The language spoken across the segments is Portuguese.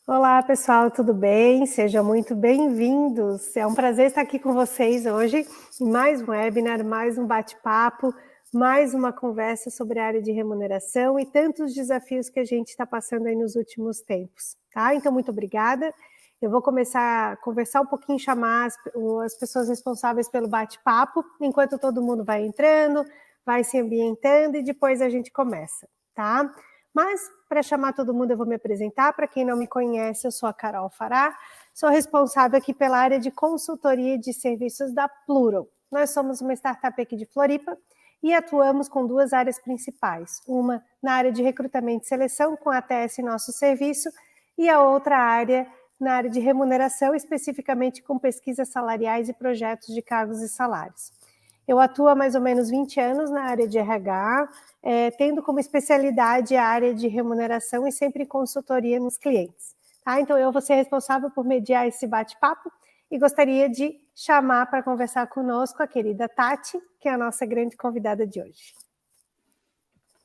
Olá, pessoal, tudo bem? Sejam muito bem-vindos. É um prazer estar aqui com vocês hoje em mais um webinar, mais um bate-papo, mais uma conversa sobre a área de remuneração e tantos desafios que a gente está passando aí nos últimos tempos, tá? Então, muito obrigada. Eu vou começar a conversar um pouquinho, chamar as pessoas responsáveis pelo bate-papo, enquanto todo mundo vai entrando, vai se ambientando e depois a gente começa, tá? Mas, para chamar todo mundo, eu vou me apresentar. Para quem não me conhece, eu sou a Carol Fará, sou responsável aqui pela área de consultoria de serviços da Plural. Nós somos uma startup aqui de Floripa e atuamos com duas áreas principais. Uma na área de recrutamento e seleção, com a ATS Nosso Serviço, e a outra área na área de remuneração, especificamente com pesquisas salariais e projetos de cargos e salários. Eu atuo há mais ou menos 20 anos na área de RH, tendo como especialidade a área de remuneração e sempre consultoria nos clientes. Tá? Então, eu vou ser responsável por mediar esse bate-papo e gostaria de chamar para conversar conosco a querida Tati, que é a nossa grande convidada de hoje.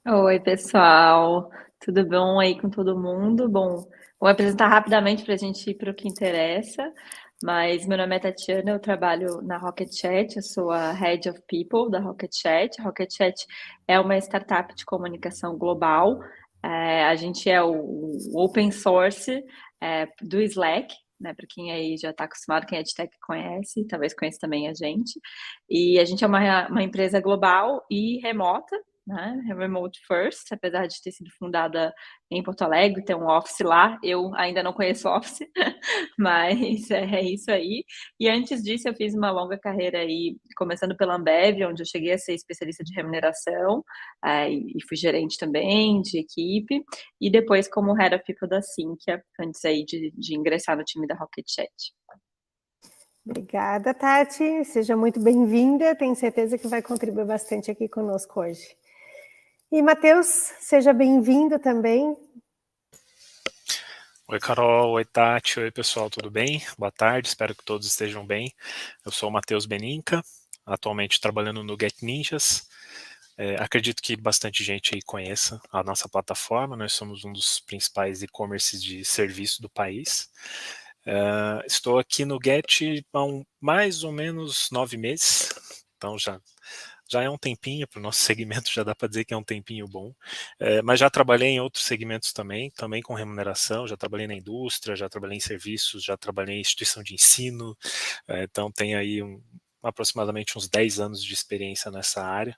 Oi, pessoal, tudo bom aí com todo mundo? Bom, vou apresentar rapidamente para a gente ir para o que interessa, mas meu nome é Tatiana, eu trabalho na Rocket Chat, eu sou a Head of People da Rocket Chat. A Rocket Chat é uma startup de comunicação global, a gente é o open source do Slack, né, para quem aí já está acostumado, quem é de tech conhece, talvez conheça também a gente, e a gente é uma empresa global e remota, né, remote first, apesar de ter sido fundada em Porto Alegre, ter um office lá, eu ainda não conheço office, mas é isso aí. E antes disso eu fiz uma longa carreira aí, começando pela Ambev, onde eu cheguei a ser especialista de remuneração, e fui gerente também de equipe, e depois como Head of People da Sinqia, antes aí de ingressar no time da Rocket Chat. Obrigada, Tati. Seja muito bem-vinda. Tenho certeza que vai contribuir bastante aqui conosco hoje. E, Matheus, seja bem-vindo também. Oi, Carol. Oi, Tati. Oi, pessoal. Tudo bem? Boa tarde. Espero que todos estejam bem. Eu sou o Matheus Beninca, atualmente trabalhando no Get Ninjas. Acredito que bastante gente aí conheça a nossa plataforma. Nós somos um dos principais e-commerces de serviço do país. Estou aqui no Get há mais ou menos 9 meses, então já é um tempinho, para o nosso segmento já dá para dizer que é um tempinho bom, mas já trabalhei em outros segmentos também com remuneração, já trabalhei na indústria, já trabalhei em serviços, já trabalhei em instituição de ensino, então tenho aí aproximadamente uns 10 anos de experiência nessa área,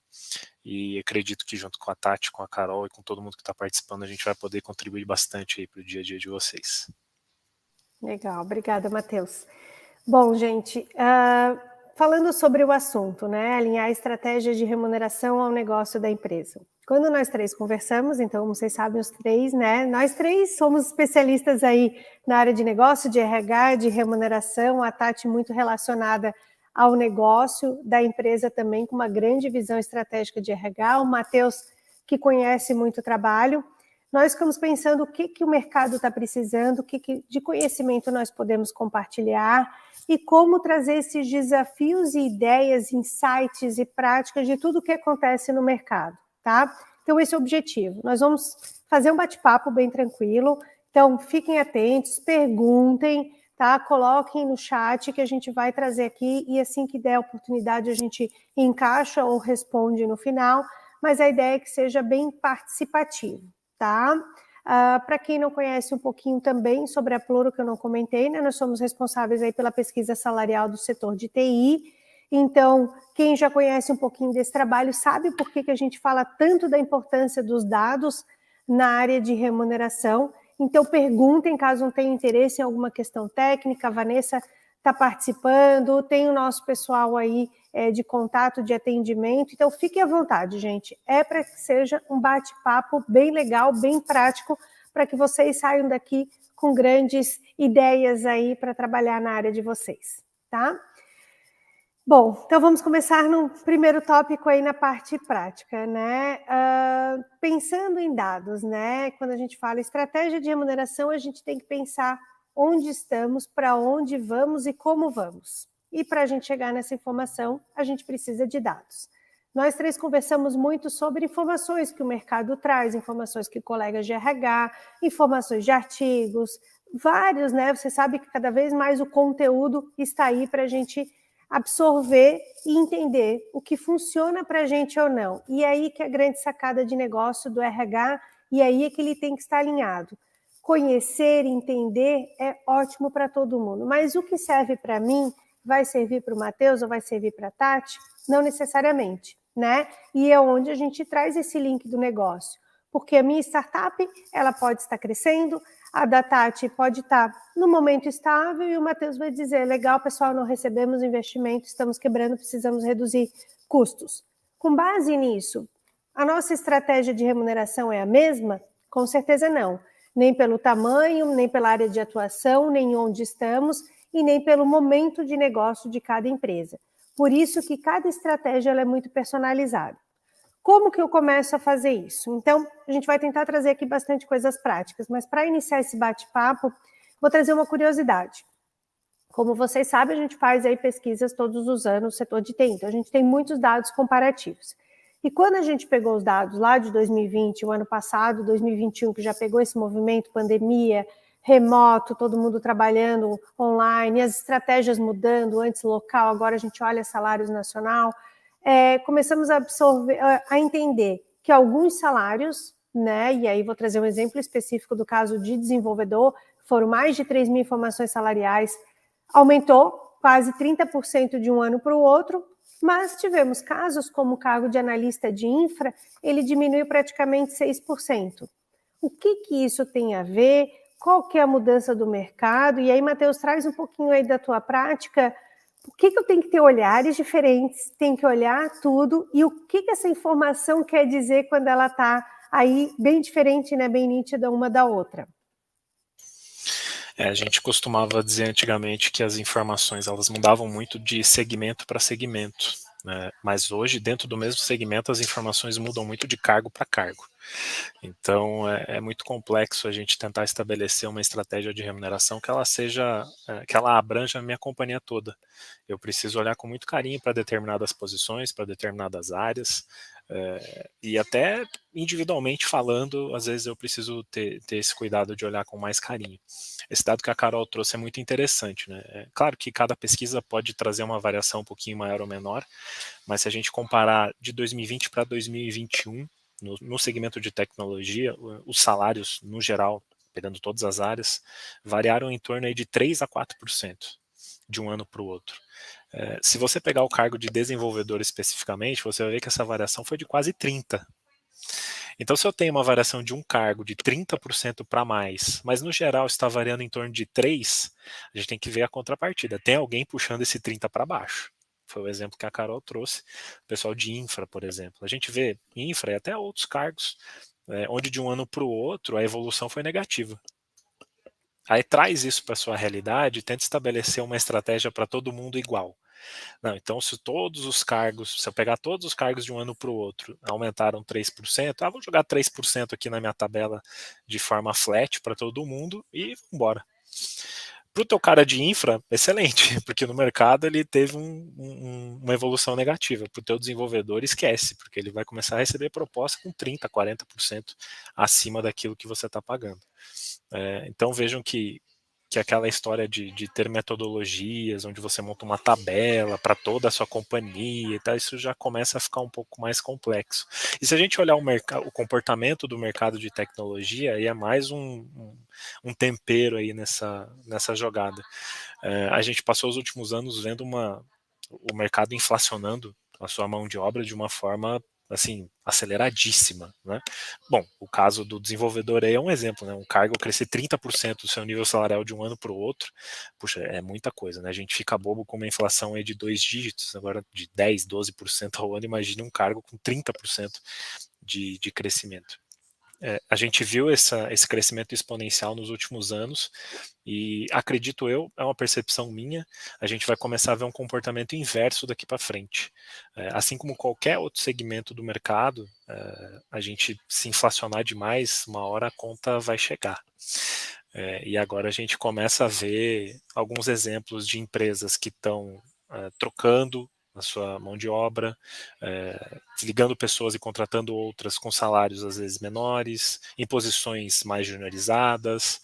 e acredito que junto com a Tati, com a Carol e com todo mundo que está participando, a gente vai poder contribuir bastante para o dia a dia de vocês. Legal, obrigada, Matheus. Bom, gente, falando sobre o assunto, né, alinhar a estratégia de remuneração ao negócio da empresa. Quando nós três conversamos, então, vocês sabem os três, né, nós três somos especialistas aí na área de negócio, de RH, de remuneração, a Tati muito relacionada ao negócio da empresa também, com uma grande visão estratégica de RH, o Matheus, que conhece muito o trabalho. Nós ficamos pensando o que o mercado está precisando, o que de conhecimento nós podemos compartilhar e como trazer esses desafios e ideias, insights e práticas de tudo o que acontece no mercado, tá? Então, esse é o objetivo. Nós vamos fazer um bate-papo bem tranquilo, então fiquem atentos, perguntem, tá? Coloquem no chat que a gente vai trazer aqui e assim que der a oportunidade a gente encaixa ou responde no final, mas a ideia é que seja bem participativo. Tá? Para quem não conhece um pouquinho também sobre a Pluro, que eu não comentei, né, nós somos responsáveis aí pela pesquisa salarial do setor de TI, então quem já conhece um pouquinho desse trabalho sabe por que a gente fala tanto da importância dos dados na área de remuneração, então perguntem caso não tenham interesse em alguma questão técnica, a Vanessa está participando, tem o nosso pessoal aí de contato, de atendimento, então fiquem à vontade, gente, é para que seja um bate-papo bem legal, bem prático, para que vocês saiam daqui com grandes ideias aí para trabalhar na área de vocês, tá? Bom, então vamos começar no primeiro tópico aí na parte prática, né? Pensando em dados, né? Quando a gente fala estratégia de remuneração, a gente tem que pensar onde estamos, para onde vamos e como vamos. E para a gente chegar nessa informação, a gente precisa de dados. Nós três conversamos muito sobre informações que o mercado traz, informações que colegas de RH, informações de artigos, vários, né? Você sabe que cada vez mais o conteúdo está aí para a gente absorver e entender o que funciona para a gente ou não. E aí que é a grande sacada de negócio do RH, e aí é que ele tem que estar alinhado. Conhecer, entender é ótimo para todo mundo, mas o que serve para mim vai servir para o Matheus ou vai servir para a Tati? Não necessariamente, né? E é onde a gente traz esse link do negócio, porque a minha startup, ela pode estar crescendo, a da Tati pode estar no momento estável e o Matheus vai dizer, legal, pessoal, não recebemos investimento, estamos quebrando, precisamos reduzir custos. Com base nisso, a nossa estratégia de remuneração é a mesma? Com certeza não. Nem pelo tamanho, nem pela área de atuação, nem onde estamos e nem pelo momento de negócio de cada empresa. Por isso que cada estratégia ela é muito personalizada. Como que eu começo a fazer isso? Então, a gente vai tentar trazer aqui bastante coisas práticas, mas para iniciar esse bate-papo, vou trazer uma curiosidade. Como vocês sabem, a gente faz aí pesquisas todos os anos no setor de TI, então a gente tem muitos dados comparativos. E quando a gente pegou os dados lá de 2020, o ano passado, 2021, que já pegou esse movimento, pandemia, remoto, todo mundo trabalhando online, as estratégias mudando, antes local, agora a gente olha salários nacional, começamos a absorver, a entender que alguns salários, né, e aí vou trazer um exemplo específico do caso de desenvolvedor, foram mais de 3 mil informações salariais, aumentou quase 30% de um ano para o outro, mas tivemos casos como o cargo de analista de infra, ele diminuiu praticamente 6%. O que isso tem a ver? Qual que é a mudança do mercado? E aí, Matheus, traz um pouquinho aí da tua prática. Por que eu tenho que ter olhares diferentes? Tem que olhar tudo. E o que essa informação quer dizer quando ela está aí bem diferente, né, bem nítida uma da outra? A gente costumava dizer antigamente que as informações elas mudavam muito de segmento para segmento, né? Mas hoje, dentro do mesmo segmento, as informações mudam muito de cargo para cargo. Então, é muito complexo a gente tentar estabelecer uma estratégia de remuneração que ela seja, que ela abranja a minha companhia toda. Eu preciso olhar com muito carinho para determinadas posições, para determinadas áreas, e até individualmente falando, às vezes eu preciso ter esse cuidado de olhar com mais carinho. Esse dado que a Carol trouxe é muito interessante, né? É claro que cada pesquisa pode trazer uma variação um pouquinho maior ou menor, mas se a gente comparar de 2020 para 2021, no segmento de tecnologia, os salários, no geral, pegando todas as áreas, variaram em torno aí de 3 a 4% de um ano para o outro. Se você pegar o cargo de desenvolvedor especificamente, você vai ver que essa variação foi de quase 30%. Então, se eu tenho uma variação de um cargo de 30% para mais, mas no geral está variando em torno de 3%, a gente tem que ver a contrapartida. Tem alguém puxando esse 30% para baixo. Foi o exemplo que a Carol trouxe, o pessoal de infra, por exemplo. A gente vê infra e até outros cargos, onde de um ano para o outro a evolução foi negativa. Aí traz isso para a sua realidade e tenta estabelecer uma estratégia para todo mundo igual. Não, então se todos os cargos, se eu pegar todos os cargos de um ano para o outro, aumentaram 3%, vou jogar 3% aqui na minha tabela de forma flat para todo mundo e vamos embora. Para o teu cara de infra, excelente, porque no mercado ele teve uma evolução negativa. Para o teu desenvolvedor, esquece, porque ele vai começar a receber proposta com 30%, 40% acima daquilo que você está pagando. Então vejam que aquela história de ter metodologias, onde você monta uma tabela para toda a sua companhia e tal, isso já começa a ficar um pouco mais complexo. E se a gente olhar o comportamento do mercado de tecnologia, aí é mais um tempero aí nessa jogada. A gente passou os últimos anos vendo o mercado inflacionando a sua mão de obra de uma forma assim, aceleradíssima, né? Bom, o caso do desenvolvedor aí é um exemplo, né? Um cargo crescer 30% do seu nível salarial de um ano para o outro, puxa, é muita coisa, né? A gente fica bobo com uma inflação aí de 2 dígitos, agora de 10, 12% ao ano, imagine um cargo com 30% de crescimento. A gente viu esse crescimento exponencial nos últimos anos e acredito eu, é uma percepção minha, a gente vai começar a ver um comportamento inverso daqui para frente. Assim como qualquer outro segmento do mercado, a gente se inflacionar demais, uma hora a conta vai chegar. E agora a gente começa a ver alguns exemplos de empresas que estão trocando a sua mão de obra, desligando pessoas e contratando outras com salários às vezes menores, em posições mais juniorizadas.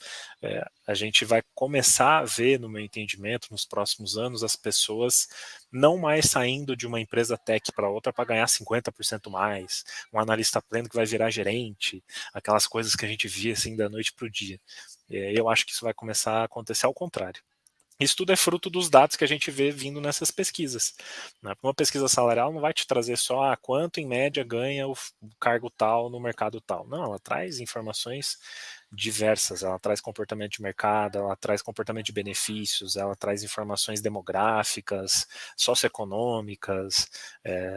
A gente vai começar a ver, no meu entendimento, nos próximos anos, as pessoas não mais saindo de uma empresa tech para outra para ganhar 50% mais, um analista pleno que vai virar gerente, aquelas coisas que a gente via assim da noite para o dia. Eu acho que isso vai começar a acontecer ao contrário. Isso tudo é fruto dos dados que a gente vê vindo nessas pesquisas. Né? Uma pesquisa salarial não vai te trazer só quanto em média ganha o cargo tal no mercado tal. Não, ela traz informações diversas, ela traz comportamento de mercado, ela traz comportamento de benefícios, ela traz informações demográficas, socioeconômicas.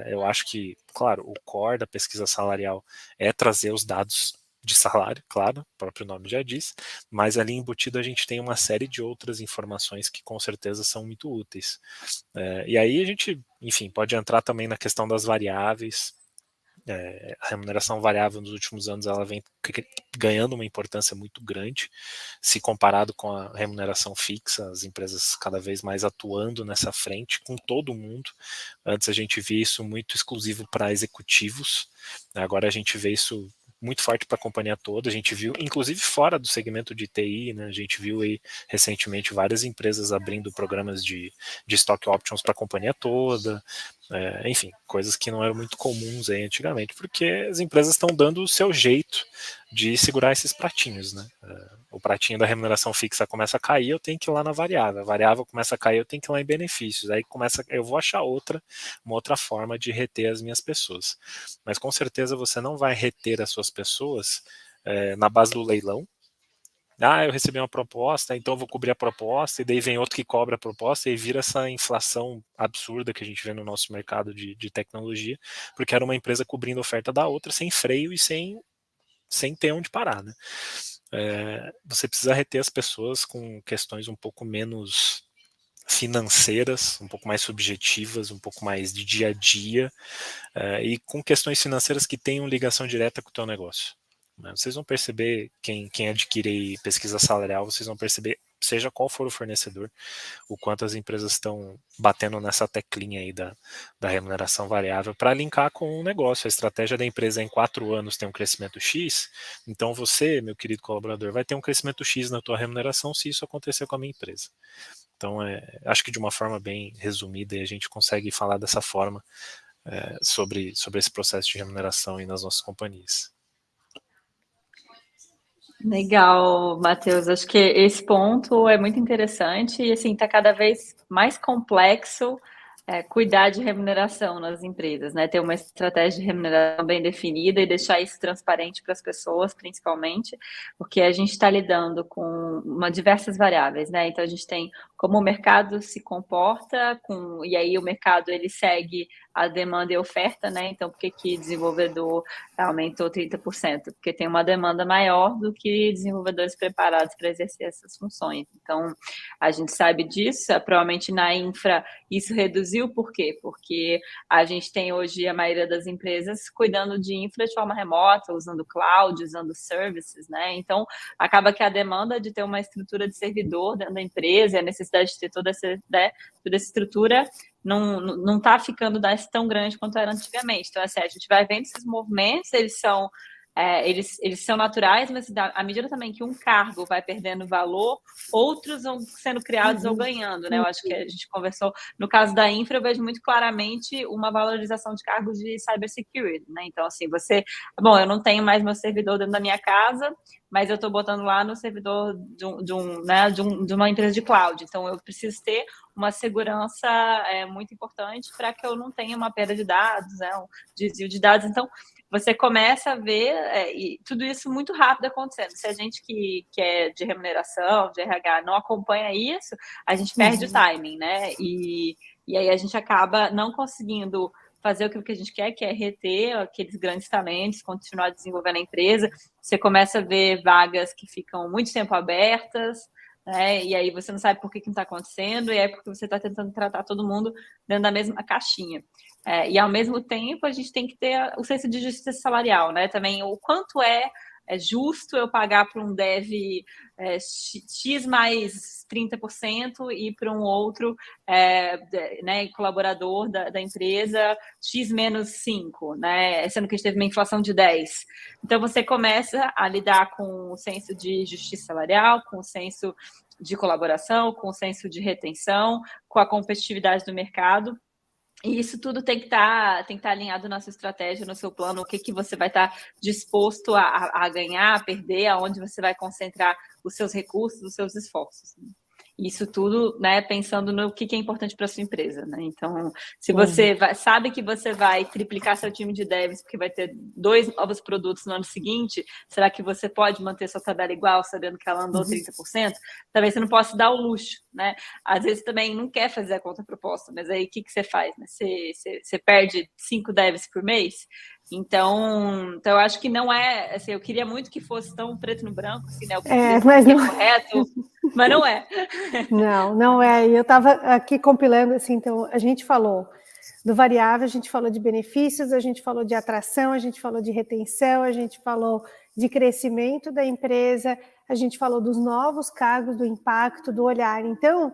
Eu acho que, claro, o core da pesquisa salarial é trazer os dados de salário, claro, o próprio nome já diz, mas ali embutido a gente tem uma série de outras informações que com certeza são muito úteis. E aí a gente, enfim, pode entrar também na questão das variáveis. A remuneração variável nos últimos anos ela vem ganhando uma importância muito grande, se comparado com a remuneração fixa, as empresas cada vez mais atuando nessa frente com todo mundo. Antes a gente via isso muito exclusivo para executivos, agora a gente vê isso muito forte para a companhia toda. A gente viu, inclusive fora do segmento de TI, né, a gente viu aí recentemente várias empresas abrindo programas de stock options para a companhia toda, enfim, coisas que não eram muito comuns aí antigamente, porque as empresas estão dando o seu jeito de segurar esses pratinhos, né? O pratinho da remuneração fixa começa a cair, eu tenho que ir lá na variável. A variável começa a cair, eu tenho que ir lá em benefícios. Aí eu vou achar uma outra forma de reter as minhas pessoas. Mas com certeza você não vai reter as suas pessoas na base do leilão. Eu recebi uma proposta, então eu vou cobrir a proposta, e daí vem outro que cobra a proposta, e vira essa inflação absurda que a gente vê no nosso mercado de tecnologia, porque era uma empresa cobrindo a oferta da outra, sem freio e sem ter onde parar, né? Você precisa reter as pessoas com questões um pouco menos financeiras, um pouco mais subjetivas, um pouco mais de dia a dia, e com questões financeiras que tenham ligação direta com o teu negócio. Vocês vão perceber, quem adquire pesquisa salarial, vocês vão perceber, seja qual for o fornecedor, o quanto as empresas estão batendo nessa teclinha aí da remuneração variável para linkar com o negócio. A estratégia da empresa em 4 anos tem um crescimento X, então você, meu querido colaborador, vai ter um crescimento X na tua remuneração se isso acontecer com a minha empresa. Então, acho que de uma forma bem resumida a gente consegue falar dessa forma sobre esse processo de remuneração aí nas nossas companhias. Legal, Matheus. Acho que esse ponto é muito interessante e, assim, está cada vez mais complexo cuidar de remuneração nas empresas, né? Ter uma estratégia de remuneração bem definida e deixar isso transparente para as pessoas, principalmente, porque a gente está lidando com diversas variáveis, né? Então, a gente tem como o mercado se comporta, e aí o mercado ele segue a demanda e a oferta, né? Então, por que desenvolvedor aumentou 30%? Porque tem uma demanda maior do que desenvolvedores preparados para exercer essas funções. Então, a gente sabe disso, provavelmente na infra isso reduziu, por quê? Porque a gente tem hoje a maioria das empresas cuidando de infra de forma remota, usando cloud, usando services, né? Então, acaba que a demanda de ter uma estrutura de servidor dentro da empresa e a necessidade de ter toda essa estrutura não está ficando tão grande quanto era antigamente. Então, assim, a gente vai vendo esses movimentos, eles são naturais, mas à medida também que um cargo vai perdendo valor, outros vão sendo criados ou ganhando, né? Eu acho que a gente conversou, no caso da infra, eu vejo muito claramente uma valorização de cargos de cybersecurity, né? Então, assim, eu não tenho mais meu servidor dentro da minha casa, mas eu estou botando lá no servidor de uma empresa de cloud. Então, eu preciso ter uma segurança muito importante para que eu não tenha uma perda de dados, um desvio de dados. Então, você começa a ver e tudo isso muito rápido acontecendo. Se a gente que é de remuneração, de RH, não acompanha isso, a gente perde o timing, né? E aí a gente acaba não conseguindo fazer o que a gente quer, que é reter aqueles grandes talentos, continuar desenvolvendo a empresa. Você começa a ver vagas que ficam muito tempo abertas, né? E aí você não sabe por que não está acontecendo, e é porque você está tentando tratar todo mundo dentro da mesma caixinha. E ao mesmo tempo a gente tem que ter o senso de justiça salarial, né? Também o quanto é justo eu pagar para um dev X mais 30% e para um outro né, colaborador da empresa X menos 5%, né, sendo que a gente teve uma inflação de 10%. Então, você começa a lidar com o senso de justiça salarial, com o senso de colaboração, com o senso de retenção, com a competitividade do mercado. E isso tudo tem que estar alinhado na sua estratégia, no seu plano, o que você vai estar disposto a ganhar, a perder, aonde você vai concentrar os seus recursos, os seus esforços. Isso tudo, né, pensando no que é importante para a sua empresa, né? Então, se você sabe que você vai triplicar seu time de devs porque vai ter 2 novos produtos no ano seguinte, será que você pode manter sua tabela igual, sabendo que ela andou 30%? Talvez você não possa dar o luxo, né? Às vezes também não quer fazer a contraproposta, mas aí o que você faz, né? Você perde 5 devs por mês? Então, eu acho que não é, assim, eu queria muito que fosse tão preto no branco, assim, né? O que mas não... é correto, mas não é. Não é. Eu estava aqui compilando, assim, então, a gente falou do variável, a gente falou de benefícios, a gente falou de atração, a gente falou de retenção, a gente falou de crescimento da empresa, a gente falou dos novos cargos, do impacto, do olhar. Então,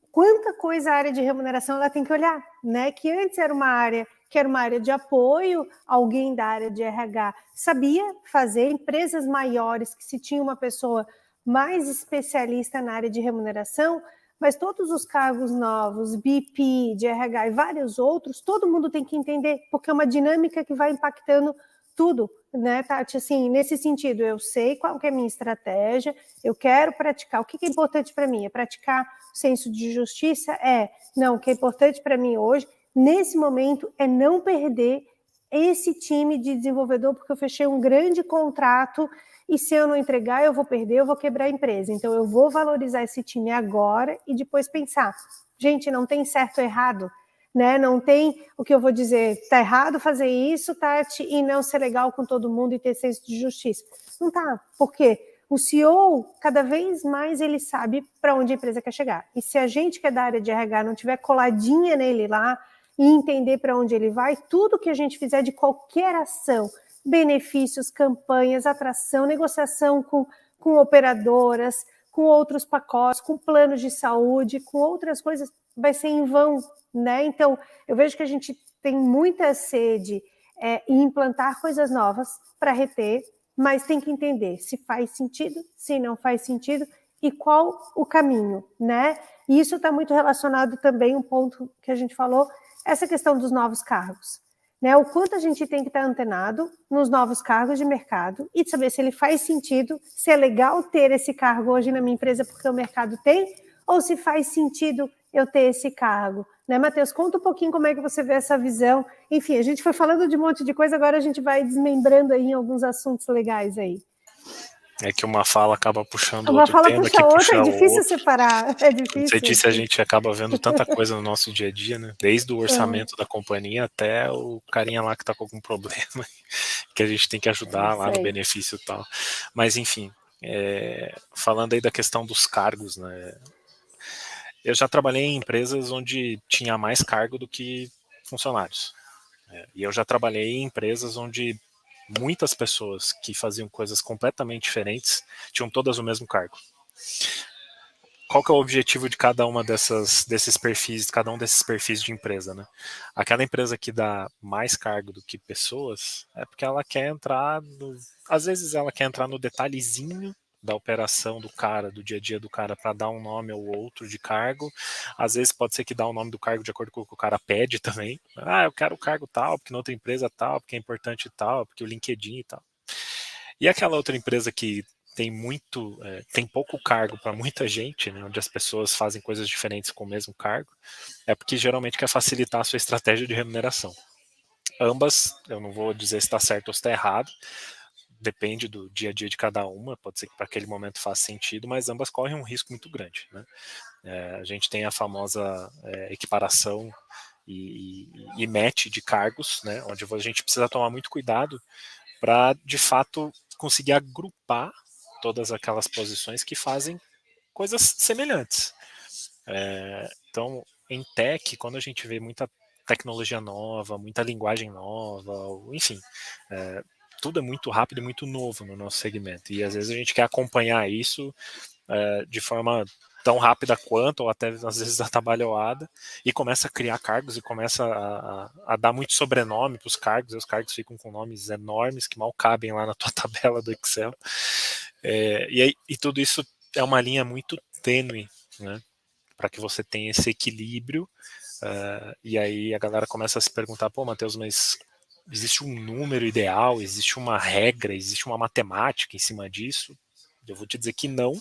quanta coisa a área de remuneração ela tem que olhar, né? Que antes era uma área que era uma área de apoio, alguém da área de RH sabia fazer, empresas maiores que se tinha uma pessoa mais especialista na área de remuneração, mas todos os cargos novos, BP, de RH e vários outros, todo mundo tem que entender, porque é uma dinâmica que vai impactando tudo, né, Tati? Assim, nesse sentido, eu sei qual que é a minha estratégia, eu quero praticar. O que é importante para mim? É praticar o senso de justiça? Não, o que é importante para mim hoje, nesse momento, é não perder esse time de desenvolvedor, porque eu fechei um grande contrato e se eu não entregar, eu vou perder, eu vou quebrar a empresa. Então, eu vou valorizar esse time agora e depois pensar, gente, não tem certo ou errado, né? Não tem o que eu vou dizer, tá errado fazer isso, Tati, e não ser legal com todo mundo e ter senso de justiça. Não tá, porque o CEO, cada vez mais, ele sabe para onde a empresa quer chegar. E se a gente que é da área de RH não tiver coladinha nele lá e entender para onde ele vai, tudo que a gente fizer de qualquer ação, benefícios, campanhas, atração, negociação com operadoras, com outros pacotes, com planos de saúde, com outras coisas, vai ser em vão, né? Então, eu vejo que a gente tem muita sede em implantar coisas novas para reter, mas tem que entender se faz sentido, se não faz sentido e qual o caminho, né? E isso está muito relacionado também, um ponto que a gente falou, essa questão dos novos cargos, né? O quanto a gente tem que estar antenado nos novos cargos de mercado e saber se ele faz sentido, se é legal ter esse cargo hoje na minha empresa porque o mercado tem, ou se faz sentido eu ter esse cargo, né, Matheus? Conta um pouquinho como é que você vê essa visão. Enfim, a gente foi falando de um monte de coisa, agora a gente vai desmembrando aí em alguns assuntos legais aí. É que uma fala acaba puxando uma outro fala tema, puxa que outra, puxa é difícil outro. separar, é difícil. Como você disse, a gente acaba vendo tanta coisa no nosso dia a dia, né? Desde o orçamento da companhia até o carinha lá que tá com algum problema, que a gente tem que ajudar lá no benefício e tal. Mas, enfim, falando aí da questão dos cargos, né? Eu já trabalhei em empresas onde tinha mais cargo do que funcionários. E eu já trabalhei em empresas onde muitas pessoas que faziam coisas completamente diferentes tinham todas o mesmo cargo. Qual que é o objetivo de cada uma desses perfis, cada um desses perfis de empresa, né? Aquela empresa que dá mais cargo do que pessoas é porque ela quer entrar às vezes ela quer entrar no detalhezinho da operação do cara, do dia a dia do cara, para dar um nome ou outro de cargo. Às vezes pode ser que dá o nome do cargo de acordo com o que o cara pede também. Eu quero o cargo tal, porque na outra empresa tal, porque é importante tal, porque o LinkedIn e tal. E aquela outra empresa que tem pouco cargo para muita gente, né, onde as pessoas fazem coisas diferentes com o mesmo cargo, é porque geralmente quer facilitar a sua estratégia de remuneração. Ambas, eu não vou dizer se está certo ou se está errado, depende do dia a dia de cada uma, pode ser que para aquele momento faça sentido, mas ambas correm um risco muito grande, né? A gente tem a famosa equiparação e match de cargos, né, onde a gente precisa tomar muito cuidado para, de fato, conseguir agrupar todas aquelas posições que fazem coisas semelhantes. Então, em tech, quando a gente vê muita tecnologia nova, muita linguagem nova, enfim, tudo é muito rápido e muito novo no nosso segmento, e às vezes a gente quer acompanhar isso de forma tão rápida quanto, ou até às vezes atabalhoada, e começa a criar cargos e começa a dar muito sobrenome para os cargos, e os cargos ficam com nomes enormes que mal cabem lá na tua tabela do Excel. E tudo isso é uma linha muito tênue, né, para que você tenha esse equilíbrio. E aí a galera começa a se perguntar, pô, Matheus, mas existe um número ideal, existe uma regra, existe uma matemática em cima disso? Eu vou te dizer que não.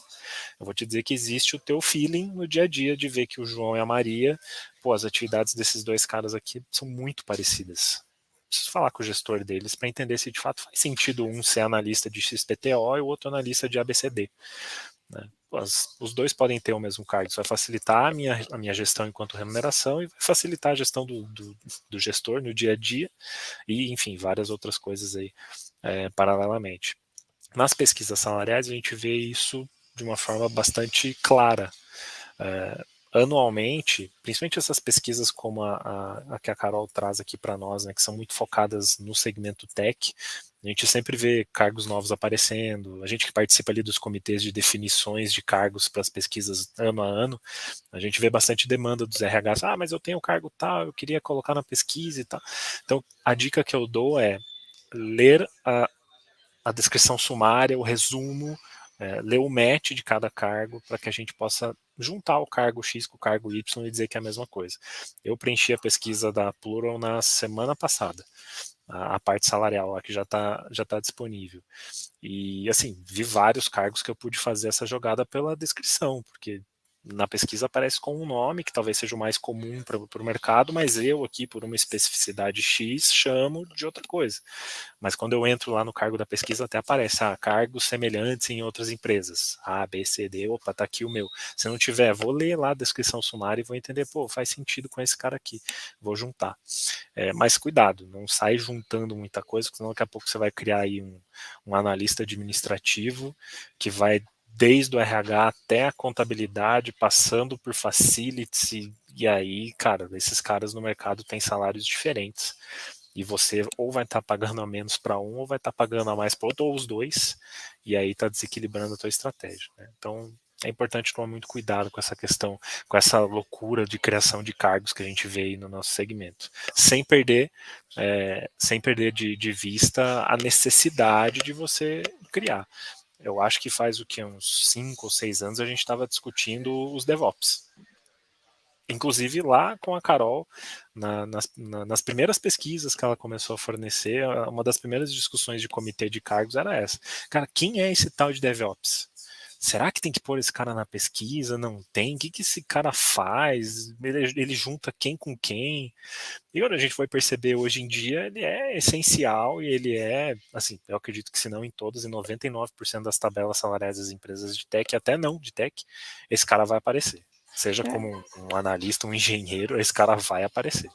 Eu vou te dizer que existe o teu feeling no dia a dia de ver que o João e a Maria, pô, as atividades desses dois caras aqui são muito parecidas. Preciso falar com o gestor deles para entender se de fato faz sentido um ser analista de XPTO e o outro analista de ABCD. Né? Os dois podem ter o mesmo cargo, isso vai facilitar a minha gestão enquanto remuneração e vai facilitar a gestão do gestor no dia a dia e, enfim, várias outras coisas aí paralelamente. Nas pesquisas salariais, a gente vê isso de uma forma bastante clara. Anualmente, principalmente essas pesquisas como a que a Carol traz aqui para nós, né, que são muito focadas no segmento tech, a gente sempre vê cargos novos aparecendo, a gente que participa ali dos comitês de definições de cargos para as pesquisas ano a ano, a gente vê bastante demanda dos RHs, mas eu tenho cargo tal, eu queria colocar na pesquisa e tal. Então, a dica que eu dou é ler a descrição sumária, o resumo, ler o match de cada cargo para que a gente possa juntar o cargo X com o cargo Y e dizer que é a mesma coisa. Eu preenchi a pesquisa da Plural na semana passada, a parte salarial lá que já tá disponível. E assim, vi vários cargos que eu pude fazer essa jogada pela descrição, porque na pesquisa aparece com um nome que talvez seja o mais comum para o mercado, mas eu aqui, por uma especificidade X, chamo de outra coisa. Mas quando eu entro lá no cargo da pesquisa, até aparece cargos semelhantes em outras empresas. A, B, C, D, opa, tá aqui o meu. Se não tiver, vou ler lá a descrição sumária e vou entender, pô, faz sentido com esse cara aqui. Vou juntar. Mas cuidado, não sai juntando muita coisa, porque senão daqui a pouco você vai criar aí um analista administrativo que vai desde o RH até a contabilidade, passando por facilities, e aí, cara, esses caras no mercado têm salários diferentes. E você ou vai estar pagando a menos para um, ou vai estar pagando a mais para outro, ou os dois, e aí está desequilibrando a tua estratégia. Né? Então, é importante tomar muito cuidado com essa questão, com essa loucura de criação de cargos que a gente vê aí no nosso segmento, sem perder de vista a necessidade de você criar. Eu acho que faz uns 5 ou 6 anos a gente estava discutindo os DevOps. Inclusive lá com a Carol, nas primeiras pesquisas que ela começou a fornecer, uma das primeiras discussões de comitê de cargos era essa. Cara, quem é esse tal de DevOps? Será que tem que pôr esse cara na pesquisa? Não tem? O que esse cara faz? Ele junta quem com quem? E quando a gente foi perceber hoje em dia, ele é essencial e ele é, assim, eu acredito que se não em todas, em 99% das tabelas salariais das empresas de tech, até não de tech, esse cara vai aparecer. Seja como um analista, um engenheiro, esse cara vai aparecer.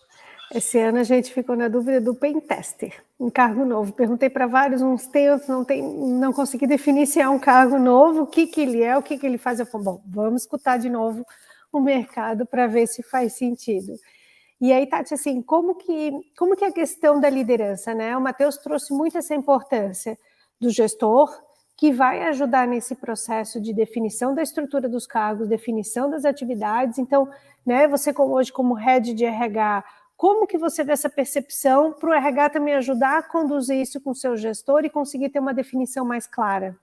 Esse ano a gente ficou na dúvida do pentester, um cargo novo. Perguntei para vários, uns tem, outros não consegui definir se é um cargo novo, o que ele é, o que ele faz. Eu falei, bom, vamos escutar de novo o mercado para ver se faz sentido. E aí, Tati, assim, como que é a questão da liderança, né? O Matheus trouxe muito essa importância do gestor, que vai ajudar nesse processo de definição da estrutura dos cargos, definição das atividades. Então, né, você hoje como head de RH, como que você vê essa percepção para o RH também ajudar a conduzir isso com o seu gestor e conseguir ter uma definição mais clara?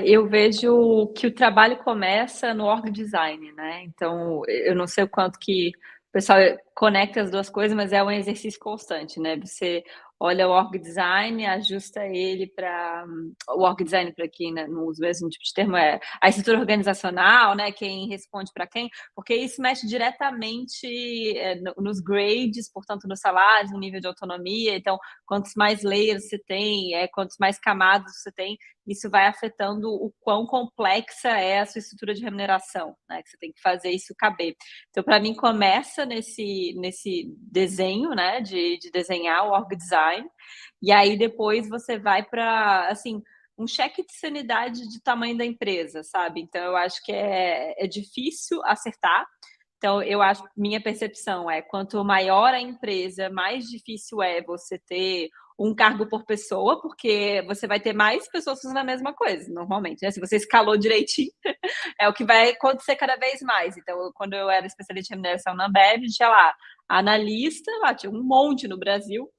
Eu vejo que o trabalho começa no org design, né? Então, eu não sei o quanto que o pessoal conecta as duas coisas, mas é um exercício constante, né? Você olha o org design, ajusta ele para... O org design, para quem não usa o mesmo tipo de termo, é a estrutura organizacional, né? Quem responde para quem, porque isso mexe diretamente nos grades, portanto, nos salários, no nível de autonomia. Então, quantos mais layers você tem, quantos mais camadas você tem, isso vai afetando o quão complexa é a sua estrutura de remuneração, né? Que você tem que fazer isso caber. Então, para mim, começa nesse desenho, né? De desenhar o org design, e aí depois você vai para, assim, um cheque de sanidade de tamanho da empresa, sabe? Então, eu acho que é difícil acertar. Então, eu acho, minha percepção quanto maior a empresa, mais difícil é você ter um cargo por pessoa, porque você vai ter mais pessoas fazendo a mesma coisa, normalmente, né? Se você escalou direitinho, é o que vai acontecer cada vez mais. Então, quando eu era especialista em remuneração na Ambev, tinha lá analista, lá tinha um monte no Brasil,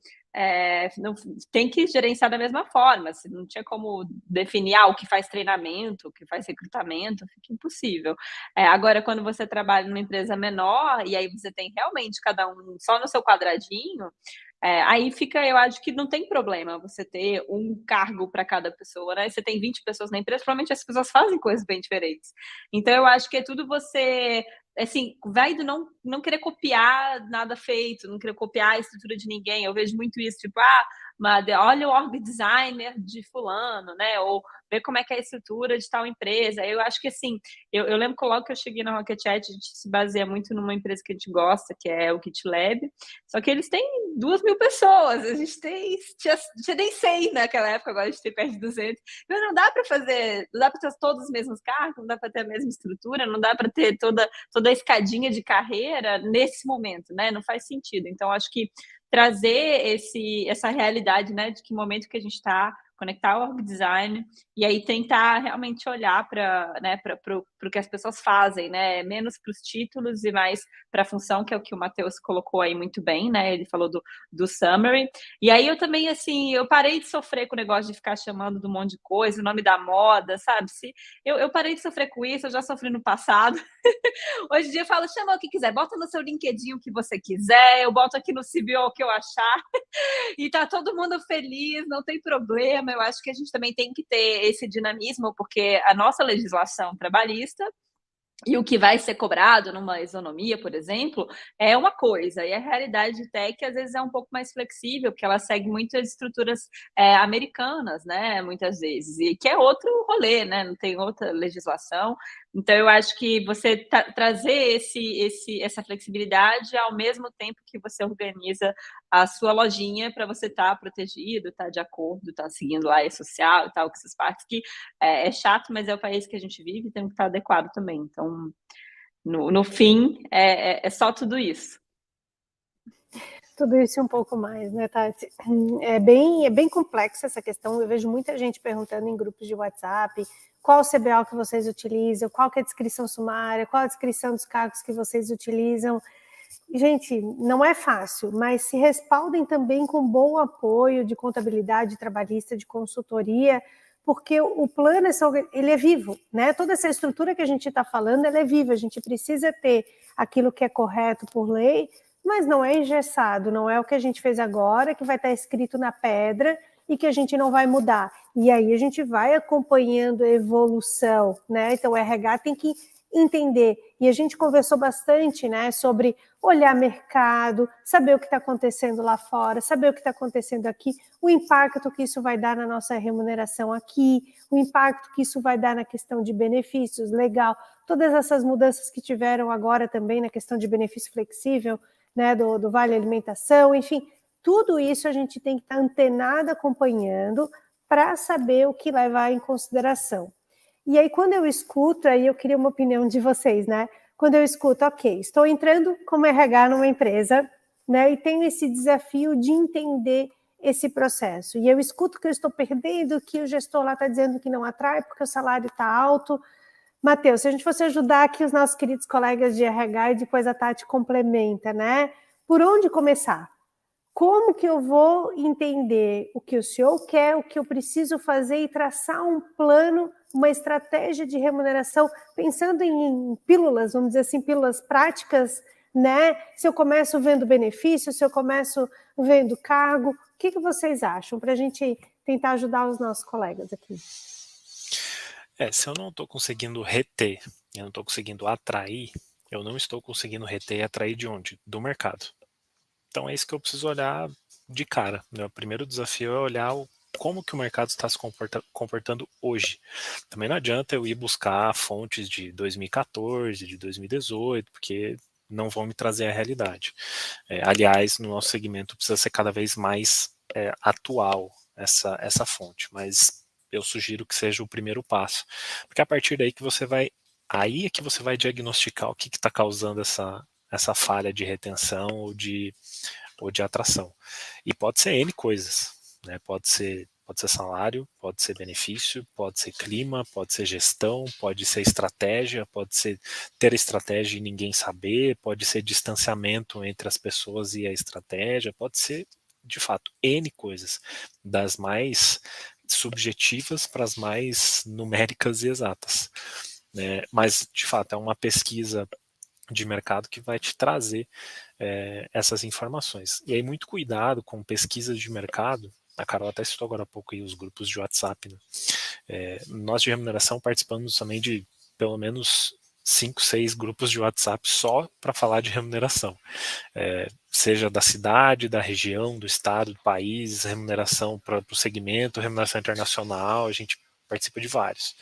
não, tem que gerenciar da mesma forma, assim, não tinha como definir o que faz treinamento, o que faz recrutamento, fica impossível. Agora, quando você trabalha numa empresa menor, e aí você tem realmente cada um só no seu quadradinho, aí fica, eu acho que não tem problema você ter um cargo para cada pessoa, né? Você tem 20 pessoas na empresa, provavelmente as pessoas fazem coisas bem diferentes. Então, eu acho que é tudo você, assim, vai do não querer copiar nada feito, não querer copiar a estrutura de ninguém. Eu vejo muito isso, tipo, olha o org designer de fulano, né? Ou ver como é que é a estrutura de tal empresa. Eu acho que, assim, eu lembro que logo que eu cheguei na Rocket Chat, a gente se baseia muito numa empresa que a gente gosta, que é o GitLab, só que eles têm 2.000 pessoas, a gente tinha nem 100 naquela época, agora a gente tem perto de 200. Então não dá para fazer, não dá para ter todos os mesmos cargos, não dá para ter a mesma estrutura, não dá para ter toda a escadinha de carreira nesse momento, né? Não faz sentido. Então, acho que trazer essa realidade, né, de que momento que a gente está, conectar o org design e aí tentar realmente olhar para, né, para o que as pessoas fazem, né, menos para os títulos e mais para a função, que é o que o Matheus colocou aí muito bem, né, ele falou do summary. E aí eu também, assim, eu parei de sofrer com o negócio de ficar chamando de um monte de coisa, o nome da moda, sabe? Eu parei de sofrer com isso, eu já sofri no passado. Hoje em dia eu falo, chama o que quiser, bota no seu LinkedIn o que você quiser, eu boto aqui no CBO o que eu achar, e tá todo mundo feliz, não tem problema. Eu acho que a gente também tem que ter esse dinamismo, porque a nossa legislação trabalhista e o que vai ser cobrado numa isonomia, por exemplo, é uma coisa, e a realidade de tech às vezes é um pouco mais flexível, porque ela segue muitas estruturas americanas, né, muitas vezes, e que é outro rolê, né, não tem outra legislação. Então, eu acho que você trazer essa flexibilidade ao mesmo tempo que você organiza a sua lojinha para você estar protegido, estar de acordo, estar seguindo lá a social e tal, com essas partes que é chato, mas é o país que a gente vive e tem que estar adequado também. Então, no fim, é só tudo isso. Tudo isso e um pouco mais, né, Tati? É bem complexa essa questão. Eu vejo muita gente perguntando em grupos de WhatsApp qual o CBO que vocês utilizam, qual que é a descrição sumária, qual a descrição dos cargos que vocês utilizam. Gente, não é fácil, mas se respaldem também com bom apoio de contabilidade trabalhista, de consultoria, porque o plano, ele é vivo, né? Toda essa estrutura que a gente está falando, ela é viva. A gente precisa ter aquilo que é correto por lei, mas não é engessado, não é o que a gente fez agora, que vai estar escrito na pedra e que a gente não vai mudar. E aí a gente vai acompanhando a evolução, né? Então o RH tem que entender. E a gente conversou bastante, né, sobre olhar mercado, saber o que está acontecendo lá fora, saber o que está acontecendo aqui, o impacto que isso vai dar na nossa remuneração aqui, o impacto que isso vai dar na questão de benefícios, legal. Todas essas mudanças que tiveram agora também na questão de benefício flexível, né, do Vale Alimentação, enfim, tudo isso a gente tem que estar antenado acompanhando para saber o que levar em consideração. E aí, quando eu escuto, aí eu queria uma opinião de vocês, né? Quando eu escuto, ok, estou entrando como RH numa empresa, né, e tenho esse desafio de entender esse processo. E eu escuto que eu estou perdendo, que o gestor lá está dizendo que não atrai porque o salário está alto. Matheus, se a gente fosse ajudar aqui os nossos queridos colegas de RH e depois a Tati complementa, né? Por onde começar? Como que eu vou entender o que o senhor quer, o que eu preciso fazer e traçar um plano, uma estratégia de remuneração, pensando em pílulas, vamos dizer assim, pílulas práticas, né? Se eu começo vendo benefício, se eu começo vendo cargo, o que vocês acham? Para a gente tentar ajudar os nossos colegas aqui. Se eu não estou conseguindo reter, eu não estou conseguindo atrair, eu não estou conseguindo reter e atrair de onde? Do mercado. Então é isso que eu preciso olhar de cara. Meu primeiro desafio é olhar como que o mercado está se comportando hoje. Também não adianta eu ir buscar fontes de 2014, de 2018, porque não vão me trazer a realidade. Aliás, no nosso segmento precisa ser cada vez mais atual essa fonte, mas eu sugiro que seja o primeiro passo, porque a partir daí que você vai, aí é que você vai diagnosticar o que está causando essa falha de retenção ou de atração. E pode ser N coisas. né? Pode ser salário, pode ser benefício, pode ser clima, pode ser gestão, pode ser estratégia, pode ser ter estratégia e ninguém saber, pode ser distanciamento entre as pessoas e a estratégia, pode ser, de fato, N coisas, das mais subjetivas para as mais numéricas e exatas, né? Mas, de fato, é uma pesquisa de mercado que vai te trazer essas informações. E aí, muito cuidado com pesquisas de mercado. A Carol até citou agora há pouco aí os grupos de WhatsApp, né? Nós de remuneração participamos também de pelo menos 5, 6 grupos de WhatsApp só para falar de remuneração. Seja da cidade, da região, do estado, do país, remuneração para o segmento, remuneração internacional, a gente participa de vários.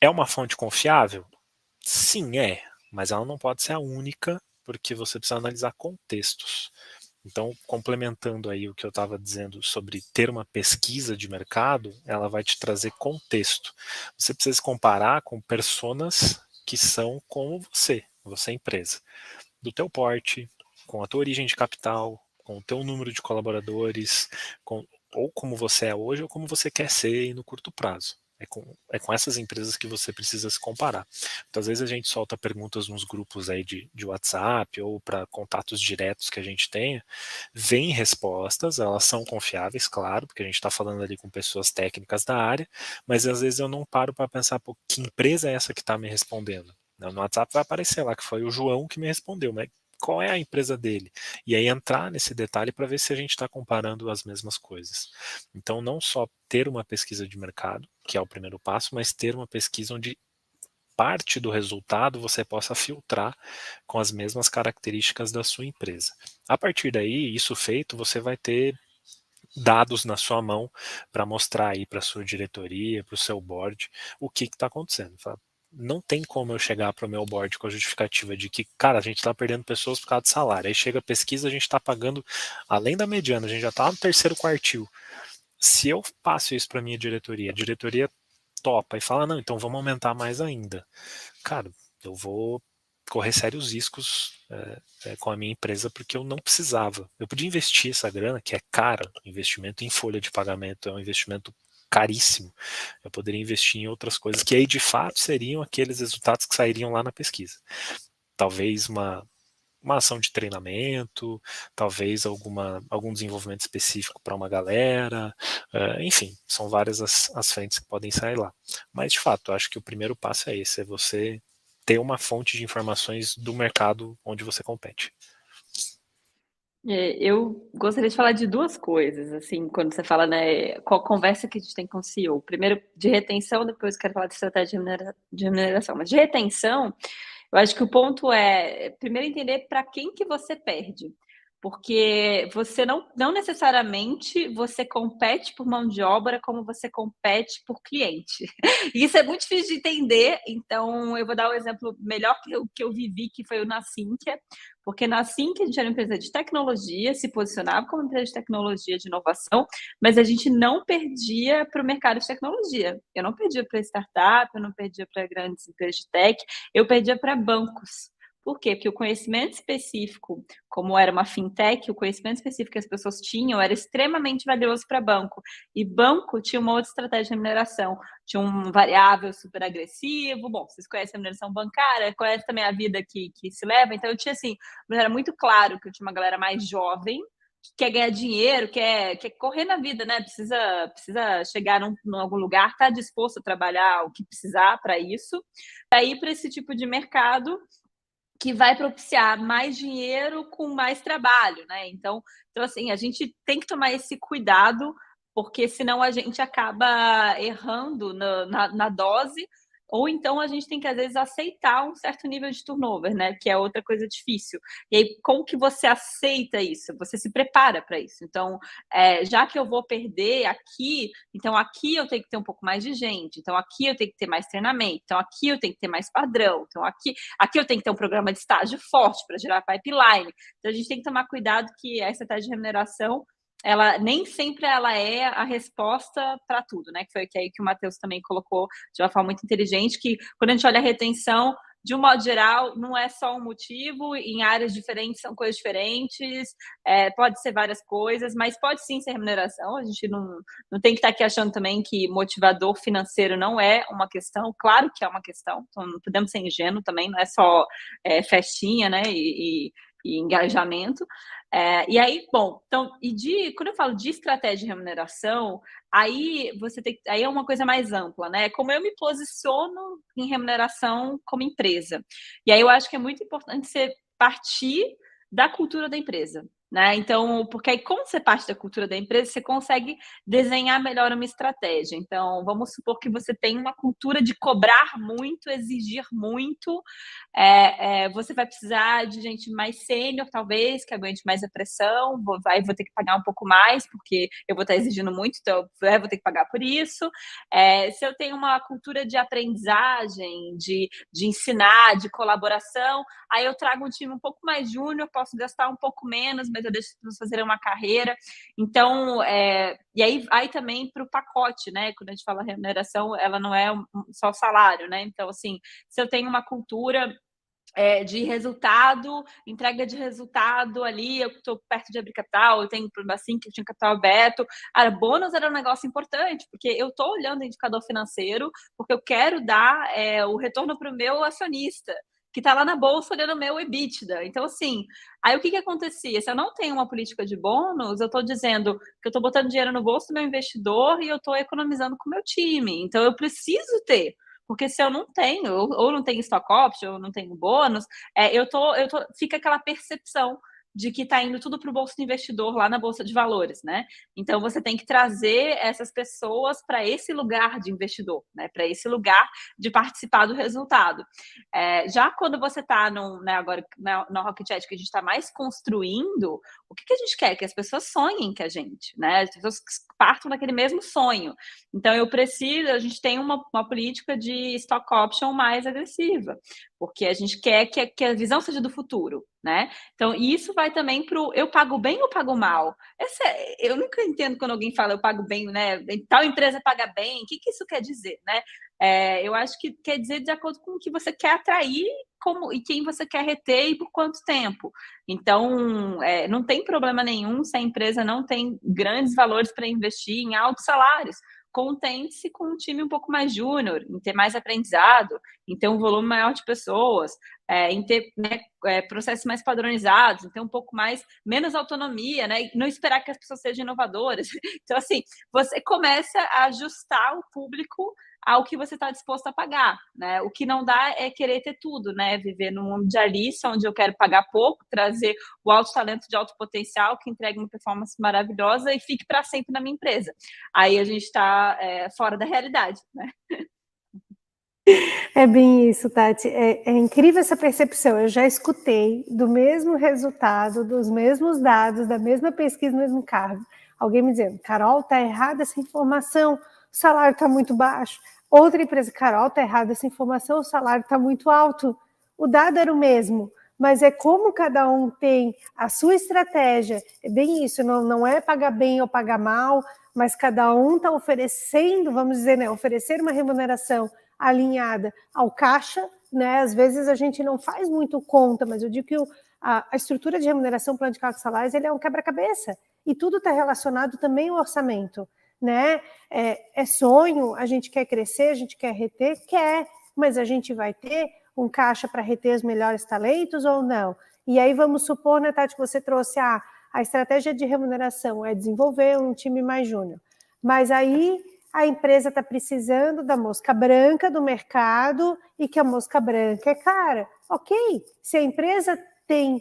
É uma fonte confiável? Sim, mas ela não pode ser a única, porque você precisa analisar contextos. Então, complementando aí o que eu estava dizendo sobre ter uma pesquisa de mercado, ela vai te trazer contexto. Você precisa se comparar com personas que são como você empresa, do teu porte, com a tua origem de capital, com o teu número de colaboradores, ou como você é hoje, ou como você quer ser no curto prazo. É com essas empresas que você precisa se comparar. Muitas vezes a gente solta perguntas nos grupos aí de WhatsApp ou para contatos diretos que a gente tenha, vem respostas, elas são confiáveis, claro, porque a gente está falando ali com pessoas técnicas da área, mas às vezes eu não paro para pensar, pô, que empresa é essa que está me respondendo? No WhatsApp vai aparecer lá que foi o João que me respondeu, mas qual é a empresa dele? E aí entrar nesse detalhe para ver se a gente está comparando as mesmas coisas. Então, não só ter uma pesquisa de mercado, que é o primeiro passo, mas ter uma pesquisa onde parte do resultado você possa filtrar com as mesmas características da sua empresa. A partir daí, isso feito, você vai ter dados na sua mão para mostrar aí para a sua diretoria, para o seu board, o que está acontecendo. Não tem como eu chegar para o meu board com a justificativa de que, cara, a gente está perdendo pessoas por causa de salário. Aí chega a pesquisa, a gente está pagando, além da mediana, a gente já está no terceiro quartil. Se eu passo isso para minha diretoria, a diretoria topa e fala, não, então vamos aumentar mais ainda. Cara, eu vou correr sérios riscos com a minha empresa porque eu não precisava. Eu podia investir essa grana, que é cara, investimento em folha de pagamento, é um investimento caríssimo. Eu poderia investir em outras coisas que aí de fato seriam aqueles resultados que sairiam lá na pesquisa. Talvez uma ação de treinamento, talvez algum desenvolvimento específico para uma galera, enfim, são várias as frentes que podem sair lá. Mas, de fato, eu acho que o primeiro passo é esse, é você ter uma fonte de informações do mercado onde você compete. Eu gostaria de falar de duas coisas, assim, quando você fala, né, qual conversa que a gente tem com o CEO. Primeiro, de retenção, depois quero falar de estratégia de remuneração. Mas de retenção, eu acho que o ponto é, primeiro, entender para quem que você perde. Porque você não necessariamente você compete por mão de obra como você compete por cliente. E isso é muito difícil de entender, então eu vou dar o exemplo melhor que eu vivi, que foi o Nasinkia, porque na Sinqia a gente era uma empresa de tecnologia, se posicionava como empresa de tecnologia, de inovação, mas a gente não perdia para o mercado de tecnologia. Eu não perdia para startup, eu não perdia para grandes empresas de tech, eu perdia para bancos. Por quê? Porque o conhecimento específico, como era uma fintech, o conhecimento específico que as pessoas tinham era extremamente valioso para banco. E banco tinha uma outra estratégia de remuneração. Tinha um variável super agressivo. Bom, vocês conhecem a remuneração bancária, conhecem também a vida que se leva. Então, eu tinha assim, era muito claro que eu tinha uma galera mais jovem, que quer ganhar dinheiro, quer correr na vida, né? Precisa chegar em algum lugar, está disposto a trabalhar o que precisar para isso. Aí, para esse tipo de mercado, que vai propiciar mais dinheiro com mais trabalho, né? Então, assim, a gente tem que tomar esse cuidado, porque senão a gente acaba errando na dose, ou então a gente tem que, às vezes, aceitar um certo nível de turnover, né? Que é outra coisa difícil. E aí, como que você aceita isso? Você se prepara para isso. Então, já que eu vou perder aqui, então aqui eu tenho que ter um pouco mais de gente, então aqui eu tenho que ter mais treinamento, então aqui eu tenho que ter mais padrão, então aqui eu tenho que ter um programa de estágio forte para gerar pipeline. Então, a gente tem que tomar cuidado que a estratégia de remuneração, ela nem sempre ela é a resposta para tudo, né? Que foi aí que o Matheus também colocou de uma forma muito inteligente, que quando a gente olha a retenção, de um modo geral, não é só um motivo, em áreas diferentes são coisas diferentes, pode ser várias coisas, mas pode sim ser remuneração. A gente não tem que estar aqui achando também que motivador financeiro não é uma questão. Claro que é uma questão, então não podemos ser ingênuos também, não é só festinha, né, e engajamento. E aí, bom, então, quando eu falo de estratégia de remuneração, aí aí é uma coisa mais ampla, né? Como eu me posiciono em remuneração como empresa. E aí eu acho que é muito importante você partir da cultura da empresa, né? Então, porque aí, como você parte da cultura da empresa, você consegue desenhar melhor uma estratégia. Então, vamos supor que você tem uma cultura de cobrar muito, exigir muito. Você vai precisar de gente mais sênior, talvez, que aguente mais a pressão. Vou ter que pagar um pouco mais, porque eu vou estar exigindo muito, então eu vou ter que pagar por isso. Se eu tenho uma cultura de aprendizagem, de ensinar, de colaboração, aí eu trago um time um pouco mais júnior, posso gastar um pouco menos, mas eu deixo as pessoas fazerem uma carreira. Então, e aí também para o pacote, né? Quando a gente fala remuneração, ela não é só salário, né? Então, assim, se eu tenho uma cultura de resultado, entrega de resultado ali, eu estou perto de abrir capital, eu tenho assim que eu tinha capital aberto. Bônus era um negócio importante, porque eu estou olhando o indicador financeiro, porque eu quero dar o retorno para o meu acionista, que está lá na bolsa olhando o meu EBITDA. Então, assim, aí o que acontecia? Se eu não tenho uma política de bônus, eu estou dizendo que eu estou botando dinheiro no bolso do meu investidor e eu estou economizando com o meu time. Então, eu preciso ter. Porque se eu não tenho, ou não tenho stock option, ou não tenho bônus, fica aquela percepção de que está indo tudo para o bolso do investidor lá na Bolsa de Valores, né? Então, você tem que trazer essas pessoas para esse lugar de investidor, né? Para esse lugar de participar do resultado. Já quando você está agora na Rocket Chat, que a gente está mais construindo, o que a gente quer? Que as pessoas sonhem com a gente, né? As pessoas partam daquele mesmo sonho. Então, a gente tem uma política de stock option mais agressiva, porque a gente quer que a visão seja do futuro, né? Então, isso vai também para o eu pago bem ou pago mal? Eu nunca entendo quando alguém fala eu pago bem, né? Tal empresa paga bem, o que isso quer dizer, né? Eu acho que quer dizer de acordo com o que você quer atrair e quem você quer reter e por quanto tempo. Então, não tem problema nenhum se a empresa não tem grandes valores para investir em altos salários. Contente-se com um time um pouco mais júnior, em ter mais aprendizado, em ter um volume maior de pessoas, em ter, né, processos mais padronizados, em ter um pouco menos autonomia, né? E não esperar que as pessoas sejam inovadoras. Então, assim, você começa a ajustar o público ao que você está disposto a pagar, né? O que não dá é querer ter tudo, né? Viver num mundo de Alice, onde eu quero pagar pouco, trazer o alto talento de alto potencial, que entregue uma performance maravilhosa e fique para sempre na minha empresa. Aí a gente está fora da realidade, né? É bem isso, Tati. É incrível essa percepção. Eu já escutei do mesmo resultado, dos mesmos dados, da mesma pesquisa, do mesmo cargo. Alguém me dizendo, Carol, tá errada essa informação, o salário está muito baixo. Outra empresa, Carol, tá errada essa informação, o salário está muito alto. O dado era o mesmo, mas é como cada um tem a sua estratégia. É bem isso, não é pagar bem ou pagar mal, mas cada um está oferecendo, vamos dizer, né, oferecer uma remuneração alinhada ao caixa, né? Às vezes a gente não faz muito conta, mas eu digo que a estrutura de remuneração, plano de cálculo de salários, ele é um quebra-cabeça, e tudo está relacionado também ao orçamento, né? É sonho, a gente quer crescer, a gente quer reter, mas a gente vai ter um caixa para reter os melhores talentos ou não? E aí vamos supor, né, Tati, que você trouxe a estratégia de remuneração é desenvolver um time mais júnior, mas aí a empresa está precisando da mosca branca do mercado e que a mosca branca é cara. Ok, se a empresa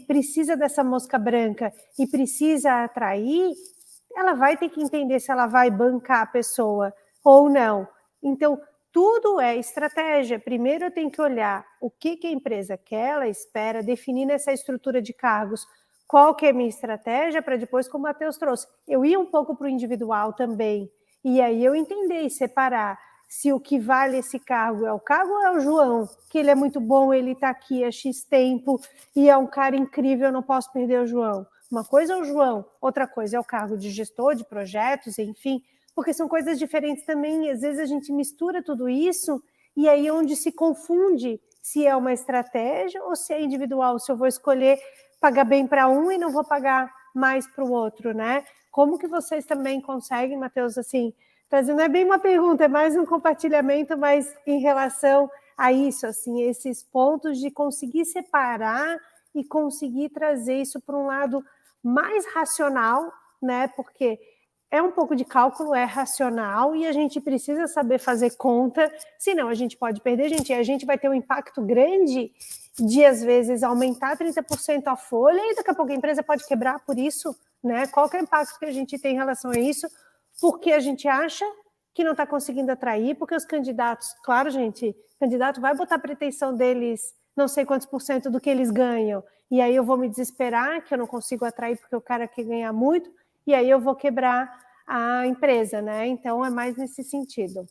precisa dessa mosca branca e precisa atrair, ela vai ter que entender se ela vai bancar a pessoa ou não. Então, tudo é estratégia. Primeiro eu tenho que olhar o que a empresa quer, ela espera, definir nessa estrutura de cargos qual que é a minha estratégia, para depois, como o Matheus trouxe, eu ir um pouco para o individual também. E aí eu entender e separar se o que vale esse cargo é o cargo ou é o João, que ele é muito bom, ele está aqui há X tempo e é um cara incrível, eu não posso perder o João. Uma coisa é o João, outra coisa é o cargo de gestor de projetos, enfim, porque são coisas diferentes também, e às vezes a gente mistura tudo isso e aí é onde se confunde se é uma estratégia ou se é individual, se eu vou escolher pagar bem para um e não vou pagar mais para o outro, né? Como que vocês também conseguem, Matheus, assim, trazendo, não é bem uma pergunta, é mais um compartilhamento, mas em relação a isso, assim, esses pontos de conseguir separar e conseguir trazer isso para um lado mais racional, né? Porque é um pouco de cálculo, é racional e a gente precisa saber fazer conta, senão a gente pode perder, gente, e a gente vai ter um impacto grande de, às vezes, aumentar 30% a folha e daqui a pouco a empresa pode quebrar por isso, né? Qual que é o impacto que a gente tem em relação a isso? Porque a gente acha que não está conseguindo atrair, porque os candidatos, claro, gente, o candidato vai botar a pretensão deles, não sei quantos por cento do que eles ganham, e aí eu vou me desesperar, que eu não consigo atrair porque o cara quer ganhar muito, e aí eu vou quebrar a empresa, né? Então é mais nesse sentido.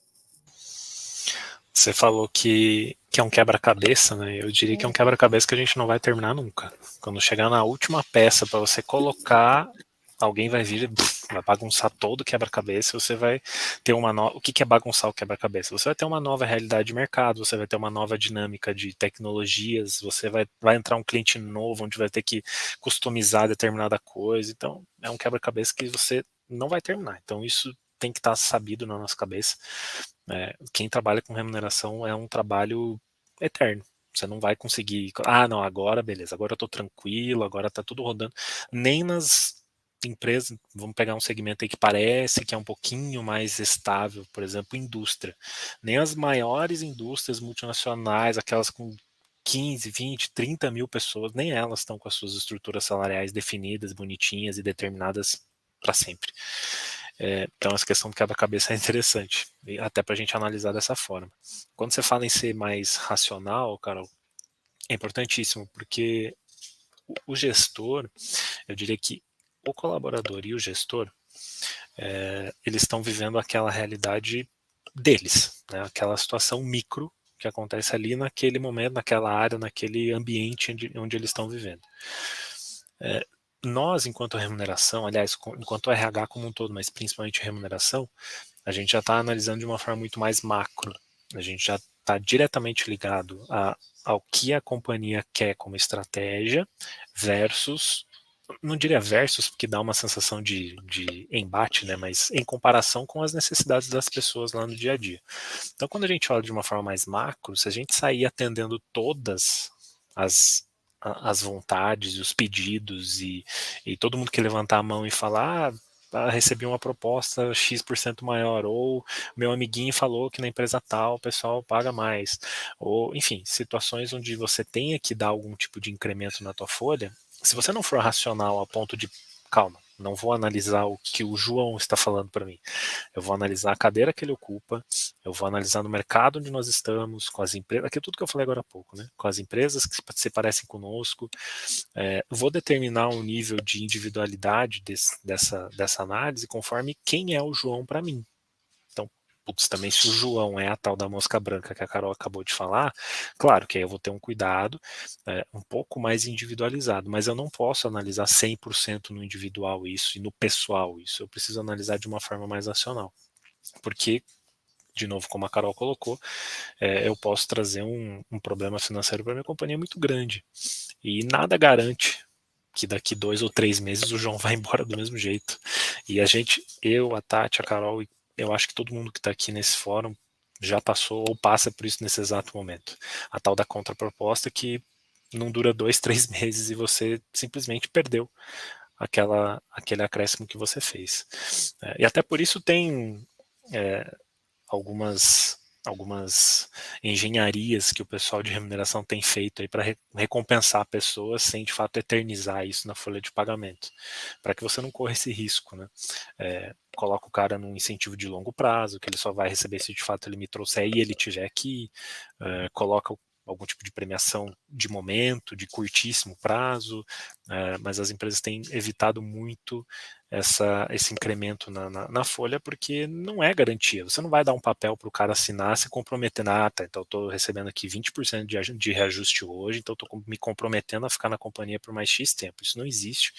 Você falou que é um quebra-cabeça, né? Eu diria que é um quebra-cabeça que a gente não vai terminar nunca. Quando chegar na última peça para você colocar, alguém vai vir e vai bagunçar todo o quebra-cabeça, você vai ter uma nova... O que é bagunçar o quebra-cabeça? Você vai ter uma nova realidade de mercado, você vai ter uma nova dinâmica de tecnologias, você vai entrar um cliente novo, onde vai ter que customizar determinada coisa. Então, é um quebra-cabeça que você não vai terminar. Então, isso tem que estar sabido na nossa cabeça. Quem trabalha com remuneração é um trabalho eterno. Você não vai conseguir, não, agora beleza, agora eu tô tranquilo, agora tá tudo rodando. Nem nas empresas, vamos pegar um segmento aí que parece que é um pouquinho mais estável, por exemplo, indústria. Nem as maiores indústrias multinacionais, aquelas com 15, 20, 30 mil pessoas, nem elas estão com as suas estruturas salariais definidas, bonitinhas e determinadas para sempre. Então essa questão do quebra-cabeça é interessante, até para a gente analisar dessa forma. Quando você fala em ser mais racional, Carol, é importantíssimo, porque o gestor, eu diria que o colaborador e o gestor, eles estão vivendo aquela realidade deles, né? Aquela situação micro que acontece ali naquele momento, naquela área, naquele ambiente onde eles estão vivendo. Nós, enquanto remuneração, aliás, enquanto RH como um todo, mas principalmente remuneração, a gente já está analisando de uma forma muito mais macro. A gente já está diretamente ligado ao que a companhia quer como estratégia versus, não diria versus, porque dá uma sensação de embate, né, mas em comparação com as necessidades das pessoas lá no dia a dia. Então, quando a gente olha de uma forma mais macro, se a gente sair atendendo todas as vontades, os pedidos e todo mundo que levantar a mão e falar, recebi uma proposta X% maior, ou meu amiguinho falou que na empresa tal o pessoal paga mais, ou enfim, situações onde você tenha que dar algum tipo de incremento na tua folha, se você não for racional a ponto de, calma, não vou analisar o que o João está falando para mim, eu vou analisar a cadeira que ele ocupa, eu vou analisar no mercado onde nós estamos, com as empresas, aqui é tudo que eu falei agora há pouco, né? Com as empresas que se parecem conosco, vou determinar um nível de individualidade dessa análise conforme quem é o João para mim. Então, putz, também se o João é a tal da mosca branca que a Carol acabou de falar, claro que aí eu vou ter um cuidado um pouco mais individualizado, mas eu não posso analisar 100% no individual isso e no pessoal isso, eu preciso analisar de uma forma mais racional, porque de novo, como a Carol colocou, eu posso trazer um problema financeiro para minha companhia muito grande. E nada garante que daqui 2 ou 3 meses o João vai embora do mesmo jeito. E a gente, eu, a Tati, a Carol, eu acho que todo mundo que está aqui nesse fórum já passou ou passa por isso nesse exato momento. A tal da contraproposta que não dura 2, 3 meses e você simplesmente perdeu aquele acréscimo que você fez. E até por isso tem algumas engenharias que o pessoal de remuneração tem feito aí para recompensar pessoas sem de fato eternizar isso na folha de pagamento, para que você não corra esse risco, né? Coloca o cara num incentivo de longo prazo, que ele só vai receber se de fato ele me trouxer e ele estiver aqui, coloca algum tipo de premiação de momento, de curtíssimo prazo, mas as empresas têm evitado muito esse incremento na folha, porque não é garantia. Você não vai dar um papel para o cara assinar se comprometendo, tá, então eu estou recebendo aqui 20% de reajuste hoje, então estou me comprometendo a ficar na companhia por mais X tempo. Isso não existe,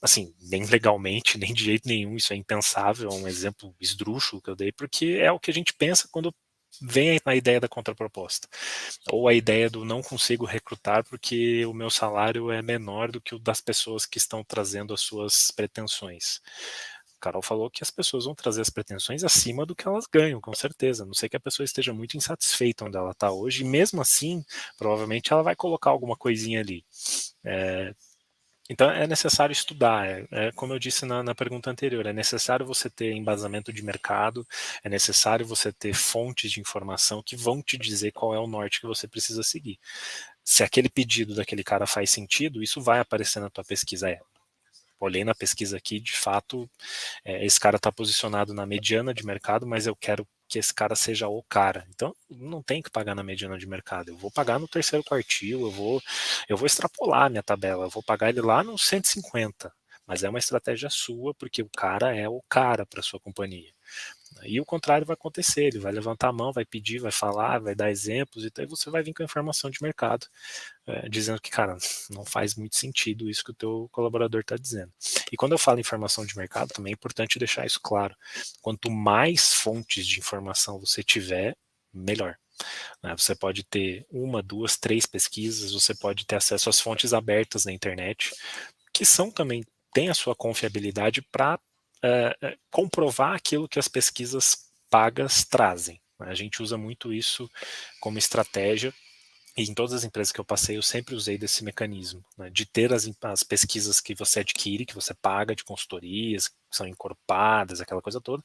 assim, nem legalmente, nem de jeito nenhum, isso é impensável, é um exemplo esdrúxulo que eu dei, porque é o que a gente pensa quando vem a ideia da contraproposta, ou a ideia do não consigo recrutar porque o meu salário é menor do que o das pessoas que estão trazendo as suas pretensões. Carol falou que as pessoas vão trazer as pretensões acima do que elas ganham, com certeza. A não sei que a pessoa esteja muito insatisfeita onde ela está hoje, e mesmo assim, provavelmente ela vai colocar alguma coisinha ali. Então é necessário estudar, como eu disse na pergunta anterior, é necessário você ter embasamento de mercado, é necessário você ter fontes de informação que vão te dizer qual é o norte que você precisa seguir. Se aquele pedido daquele cara faz sentido, isso vai aparecer na tua pesquisa. Olhei na pesquisa aqui, de fato, esse cara está posicionado na mediana de mercado, mas eu quero que esse cara seja o cara. Então, não tem que pagar na mediana de mercado. Eu vou pagar no terceiro quartil, eu vou extrapolar a minha tabela, eu vou pagar ele lá no 150. Mas é uma estratégia sua, porque o cara é o cara para sua companhia. E o contrário vai acontecer, ele vai levantar a mão, vai pedir, vai falar, vai dar exemplos, e daí você vai vir com a informação de mercado, dizendo que, cara, não faz muito sentido isso que o teu colaborador está dizendo. E quando eu falo informação de mercado, também é importante deixar isso claro. Quanto mais fontes de informação você tiver, melhor. Você pode ter 1, 2, 3 pesquisas, você pode ter acesso às fontes abertas na internet, que são também, têm a sua confiabilidade para comprovar aquilo que as pesquisas pagas trazem. A gente usa muito isso como estratégia, e em todas as empresas que eu passei, eu sempre usei desse mecanismo, de ter as pesquisas que você adquire, que você paga de consultorias, que são encorpadas, aquela coisa toda,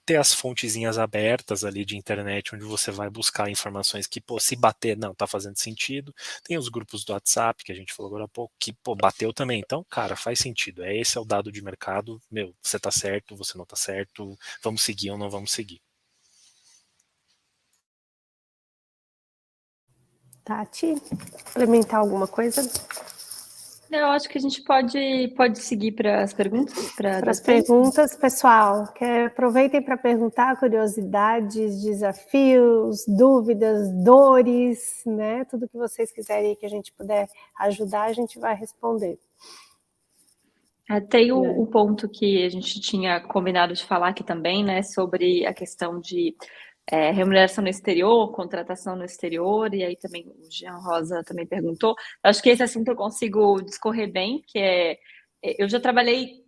ter as fontezinhas abertas ali de internet, onde você vai buscar informações que, se bater, não, tá fazendo sentido. Tem os grupos do WhatsApp, que a gente falou agora há pouco, que, bateu também. Então, cara, faz sentido. Esse é o dado de mercado. Você tá certo, você não tá certo, vamos seguir ou não vamos seguir. Tati, complementar alguma coisa? Eu acho que a gente pode seguir para as perguntas. Para as perguntas, pessoal, aproveitem para perguntar curiosidades, desafios, dúvidas, dores, né? Tudo que vocês quiserem que a gente puder ajudar, a gente vai responder. Tem o ponto que a gente tinha combinado de falar aqui também, né? Sobre a questão de remuneração no exterior, contratação no exterior, e aí também o Jean Rosa também perguntou. Acho que esse assunto eu consigo discorrer bem, que eu trabalhei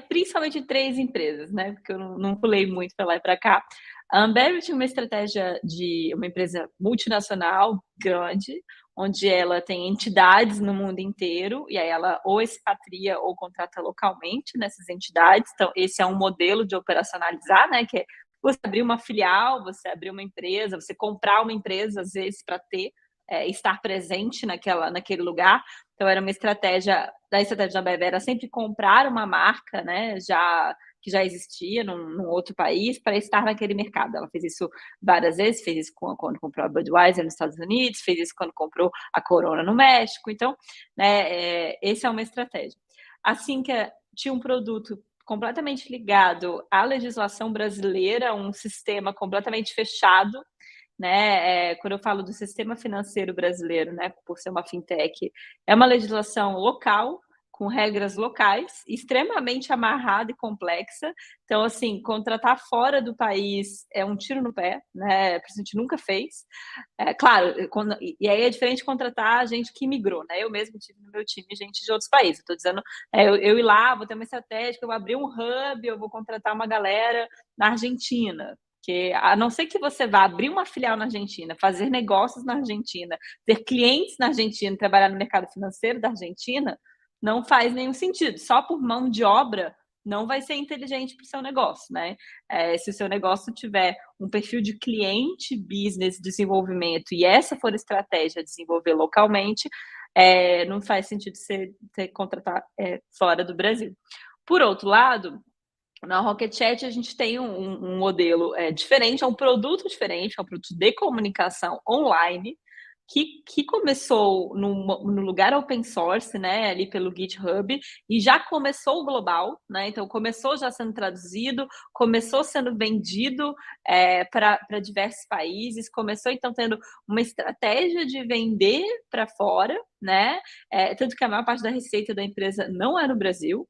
principalmente em 3 empresas, né? Porque eu não pulei muito para lá e para cá. A Ambev tinha uma estratégia de uma empresa multinacional grande, onde ela tem entidades no mundo inteiro, e aí ela ou expatria ou contrata localmente nessas entidades. Então, esse é um modelo de operacionalizar, né? Que é você abrir uma filial, você abrir uma empresa, você comprar uma empresa, às vezes, para estar presente naquele lugar. Então, era uma estratégia da Ambev, era sempre comprar uma marca, né, que já existia num outro país, para estar naquele mercado. Ela fez isso várias vezes, fez isso quando comprou a Budweiser nos Estados Unidos, fez isso quando comprou a Corona no México. Então, né, essa é uma estratégia. Assim que tinha um produto completamente ligado à legislação brasileira, um sistema completamente fechado, né? Quando eu falo do sistema financeiro brasileiro, né, por ser uma fintech, é uma legislação local, com regras locais, extremamente amarrada e complexa. Então, assim, contratar fora do país é um tiro no pé, né? A gente nunca fez. Claro, e aí é diferente de contratar gente que migrou, né? Eu mesmo tive no meu time gente de outros países. Estou dizendo, eu ir lá, vou ter uma estratégia, eu vou abrir um hub, eu vou contratar uma galera na Argentina. Porque, a não ser que você vá abrir uma filial na Argentina, fazer negócios na Argentina, ter clientes na Argentina, trabalhar no mercado financeiro da Argentina, não faz nenhum sentido. Só por mão de obra não vai ser inteligente para o seu negócio, né? Se o seu negócio tiver um perfil de cliente, business, desenvolvimento, e essa for a estratégia, desenvolver localmente, não faz sentido você contratar fora do Brasil. Por outro lado, na Rocket Chat a gente tem um modelo diferente, é um produto diferente, é um produto de comunicação online, que começou no lugar open source, né, ali pelo GitHub, e já começou global, né, então começou já sendo traduzido, começou sendo vendido para diversos países, começou então tendo uma estratégia de vender para fora, né, tanto que a maior parte da receita da empresa não é no Brasil,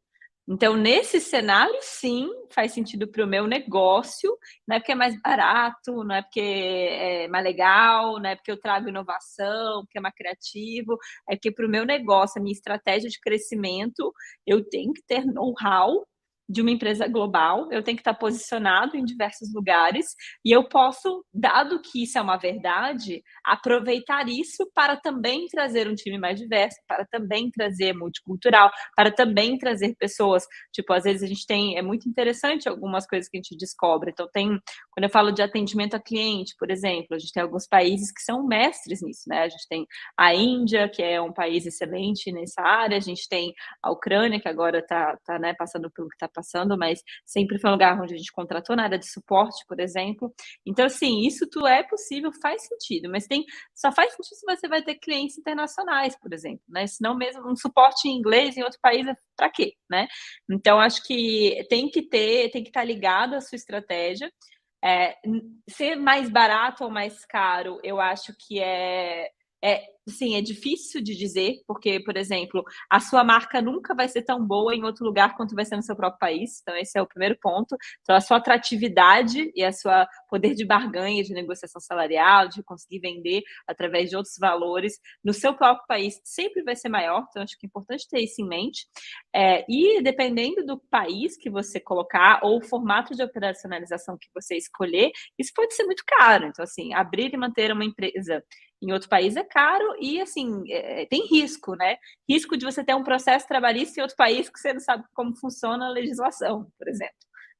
Então, nesse cenário, sim, faz sentido para o meu negócio, não é porque é mais barato, não é porque é mais legal, não é porque eu trago inovação, porque é mais criativo, é porque para o meu negócio, a minha estratégia de crescimento, eu tenho que ter know-how de uma empresa global, eu tenho que estar posicionado em diversos lugares e eu posso, dado que isso é uma verdade, aproveitar isso para também trazer um time mais diverso, para também trazer multicultural, para também trazer pessoas, tipo, às vezes a gente tem, é muito interessante algumas coisas que a gente descobre, então quando eu falo de atendimento a cliente, por exemplo, a gente tem alguns países que são mestres nisso, né, a gente tem a Índia, que é um país excelente nessa área, a gente tem a Ucrânia, que agora está né, passando pelo que está passando, mas sempre foi um lugar onde a gente contratou na área de suporte, por exemplo. Então, assim, isso tudo é possível, faz sentido, mas só faz sentido se você vai ter clientes internacionais, por exemplo, né? Senão mesmo um suporte em inglês em outro país, para quê, né? Então, acho que tem que estar ligado à sua estratégia. Ser mais barato ou mais caro, eu acho que sim, é difícil de dizer, porque, por exemplo, a sua marca nunca vai ser tão boa em outro lugar quanto vai ser no seu próprio país. Então, esse é o primeiro ponto. Então, a sua atratividade e a sua poder de barganha, de negociação salarial, de conseguir vender através de outros valores no seu próprio país sempre vai ser maior. Então, acho que é importante ter isso em mente. E dependendo do país que você colocar ou o formato de operacionalização que você escolher, isso pode ser muito caro. Então, assim, abrir e manter uma empresa em outro país é caro e, assim, tem risco, né? Risco de você ter um processo trabalhista em outro país que você não sabe como funciona a legislação, por exemplo.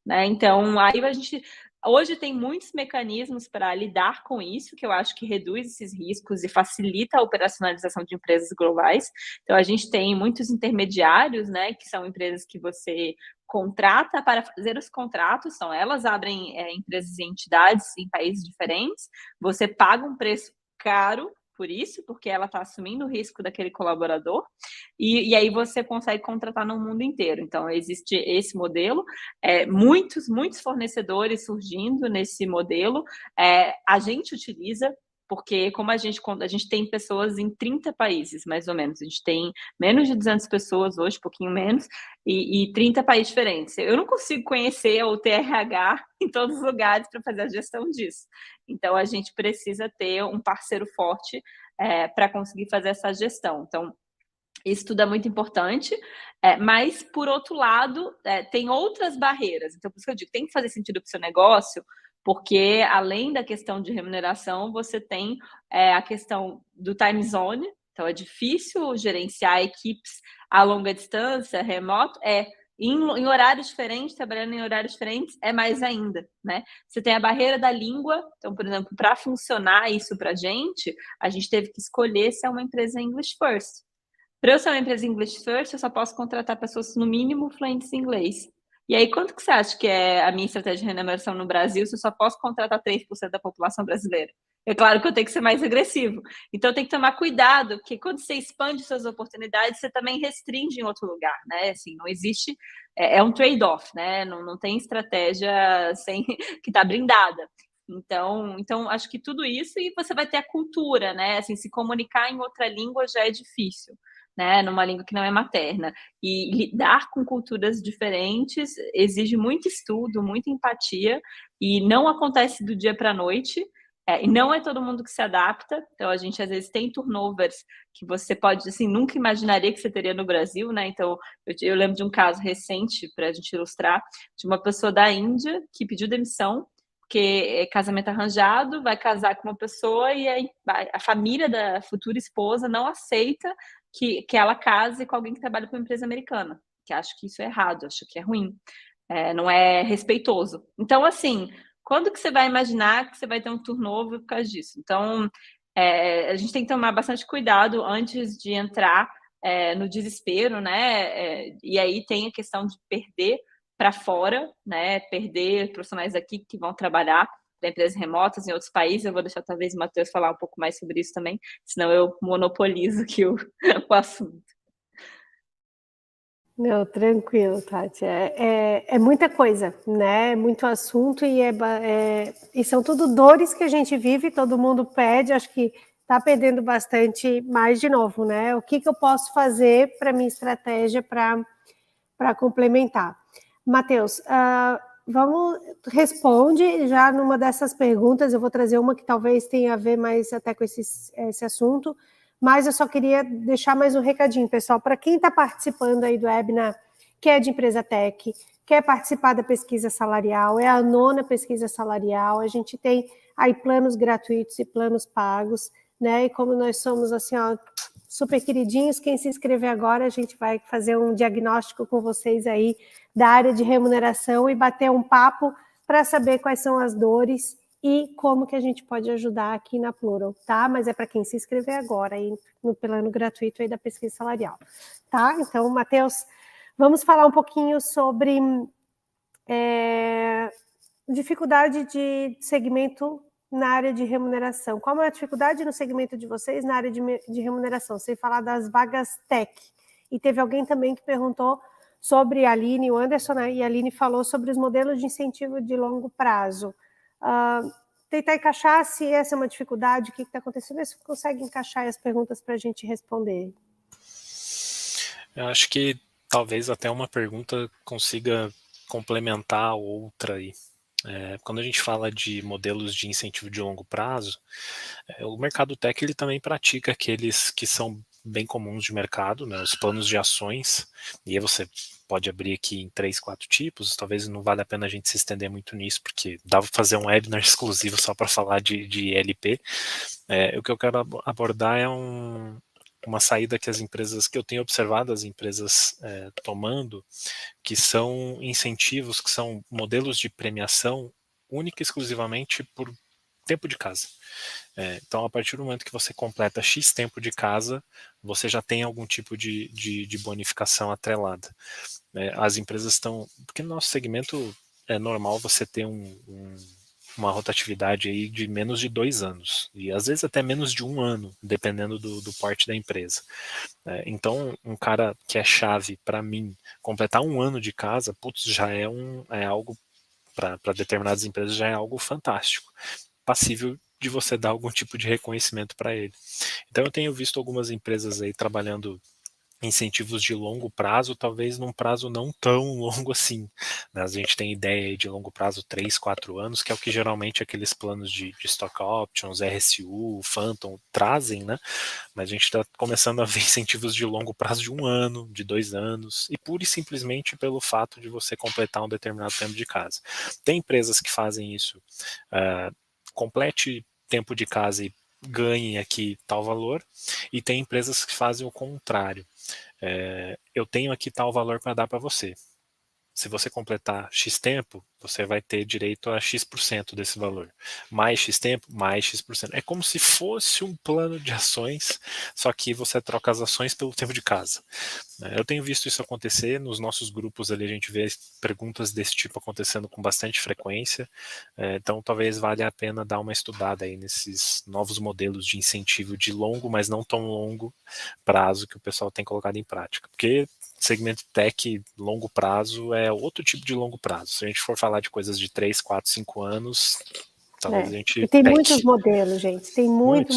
Né? Então, aí a gente... Hoje tem muitos mecanismos para lidar com isso, que eu acho que reduz esses riscos e facilita a operacionalização de empresas globais. Então, a gente tem muitos intermediários, né, que são empresas que você contrata para fazer os contratos, são elas abrem empresas e entidades em países diferentes, você paga um preço caro por isso, porque ela está assumindo o risco daquele colaborador, e aí você consegue contratar no mundo inteiro. Então, existe esse modelo, muitos fornecedores surgindo nesse modelo, a gente utiliza, porque como a gente tem pessoas em 30 países, mais ou menos, a gente tem menos de 200 pessoas hoje, um pouquinho menos, e 30 países diferentes. Eu não consigo conhecer o TRH em todos os lugares para fazer a gestão disso. Então, a gente precisa ter um parceiro forte para conseguir fazer essa gestão. Então, isso tudo é muito importante, mas, por outro lado, tem outras barreiras. Então, por isso que eu digo, tem que fazer sentido para o seu negócio, porque, além da questão de remuneração, você tem a questão do time zone. Então, é difícil gerenciar equipes a longa distância, remoto, em horários diferentes, trabalhando em horários diferentes, é mais ainda, né? Você tem a barreira da língua. Então, por exemplo, para funcionar isso para a gente teve que escolher se é uma empresa English First. Para eu ser uma empresa English First, eu só posso contratar pessoas, no mínimo, fluentes em inglês. E aí, quanto que você acha que é a minha estratégia de remuneração no Brasil se eu só posso contratar 3% da população brasileira? É claro que eu tenho que ser mais agressivo. Então, tem que tomar cuidado, porque quando você expande suas oportunidades, você também restringe em outro lugar, né? Assim, não existe... É um trade-off, né? Não tem estratégia que está brindada. Então, acho que tudo isso, e você vai ter a cultura, né? Assim, se comunicar em outra língua já é difícil, né? Numa língua que não é materna. E lidar com culturas diferentes exige muito estudo, muita empatia, e não acontece do dia para a noite. E não é todo mundo que se adapta. Então, a gente, às vezes, tem turnovers que você pode, assim, nunca imaginaria que você teria no Brasil, né? Então, eu lembro de um caso recente, para a gente ilustrar, de uma pessoa da Índia que pediu demissão, porque é casamento arranjado, vai casar com uma pessoa e a família da futura esposa não aceita que ela case com alguém que trabalha com uma empresa americana, que acho que isso é errado, acho que é ruim, não é respeitoso. Então, assim... Quando que você vai imaginar que você vai ter um turnover por causa disso? Então, a gente tem que tomar bastante cuidado antes de entrar no desespero, né? E aí tem a questão de perder para fora, né? Perder profissionais aqui que vão trabalhar para empresas remotas em outros países. Eu vou deixar talvez o Matheus falar um pouco mais sobre isso também, senão eu monopolizo aqui o assunto. Não, tranquilo, Tati. É muita coisa, né? É muito assunto e são tudo dores que a gente vive, todo mundo pede, acho que está perdendo bastante mais de novo, né? O que eu posso fazer para minha estratégia para para complementar. Matheus, responde já numa dessas perguntas, eu vou trazer uma que talvez tenha a ver mais até com esse assunto, mas eu só queria deixar mais um recadinho, pessoal, para quem está participando aí do webinar, que é de empresa tech, quer participar da pesquisa salarial, é a 9ª pesquisa salarial, a gente tem aí planos gratuitos e planos pagos, né, e como nós somos assim, ó, super queridinhos, quem se inscrever agora, a gente vai fazer um diagnóstico com vocês aí da área de remuneração e bater um papo para saber quais são as dores e como que a gente pode ajudar aqui na Plural, tá? Mas é para quem se inscrever agora aí no plano gratuito aí da pesquisa salarial, tá? Então, Matheus, vamos falar um pouquinho sobre dificuldade de segmento na área de remuneração. Qual é a dificuldade no segmento de vocês na área de remuneração? Sem falar das vagas tech. E teve alguém também que perguntou sobre a Aline, o Anderson, né? E a Aline falou sobre os modelos de incentivo de longo prazo. Tentar encaixar se essa é uma dificuldade, o que está acontecendo, ver se você consegue encaixar as perguntas para a gente responder. Eu acho que talvez até uma pergunta consiga complementar a outra aí. Quando a gente fala de modelos de incentivo de longo prazo, o mercado tech ele também pratica aqueles que são bem comuns de mercado, né, os planos de ações, e aí você pode abrir aqui em 3, 4 tipos, talvez não vale a pena a gente se estender muito nisso, porque dá para fazer um webinar exclusivo só para falar de LP. O que eu quero abordar é uma saída que as empresas, que eu tenho observado as empresas tomando, que são incentivos, que são modelos de premiação única e exclusivamente por tempo de casa. Então, a partir do momento que você completa X tempo de casa, você já tem algum tipo de bonificação atrelada. As empresas estão... Porque no nosso segmento é normal você ter uma rotatividade aí de menos de 2 anos, e às vezes até menos de 1 ano, dependendo do porte da empresa. Então, um cara que é chave para mim, completar 1 ano de casa, putz, já é algo, para determinadas empresas, já é algo fantástico, passível de você dar algum tipo de reconhecimento para ele. Então, eu tenho visto algumas empresas aí trabalhando incentivos de longo prazo, talvez num prazo não tão longo assim. A gente tem ideia de longo prazo, 3, 4 anos, que é o que geralmente aqueles planos de stock options, RSU, Phantom trazem, né? Mas a gente está começando a ver incentivos de longo prazo de 1 ano, de 2 anos, e pura e simplesmente pelo fato de você completar um determinado tempo de casa. Tem empresas que fazem isso, complete tempo de casa e ganhe aqui tal valor, e tem empresas que fazem o contrário. Eu tenho aqui tal valor para dar para você. Se você completar X tempo, você vai ter direito a X% desse valor. Mais X tempo, mais X%. É como se fosse um plano de ações, só que você troca as ações pelo tempo de casa. Eu tenho visto isso acontecer nos nossos grupos ali, a gente vê perguntas desse tipo acontecendo com bastante frequência, então talvez valha a pena dar uma estudada aí nesses novos modelos de incentivo de longo, mas não tão longo prazo que o pessoal tem colocado em prática, porque segmento tech longo prazo é outro tipo de longo prazo. Se a gente for falar de coisas de 3, 4, 5 anos, talvez a gente... E tem muitos modelos, gente. Tem muito.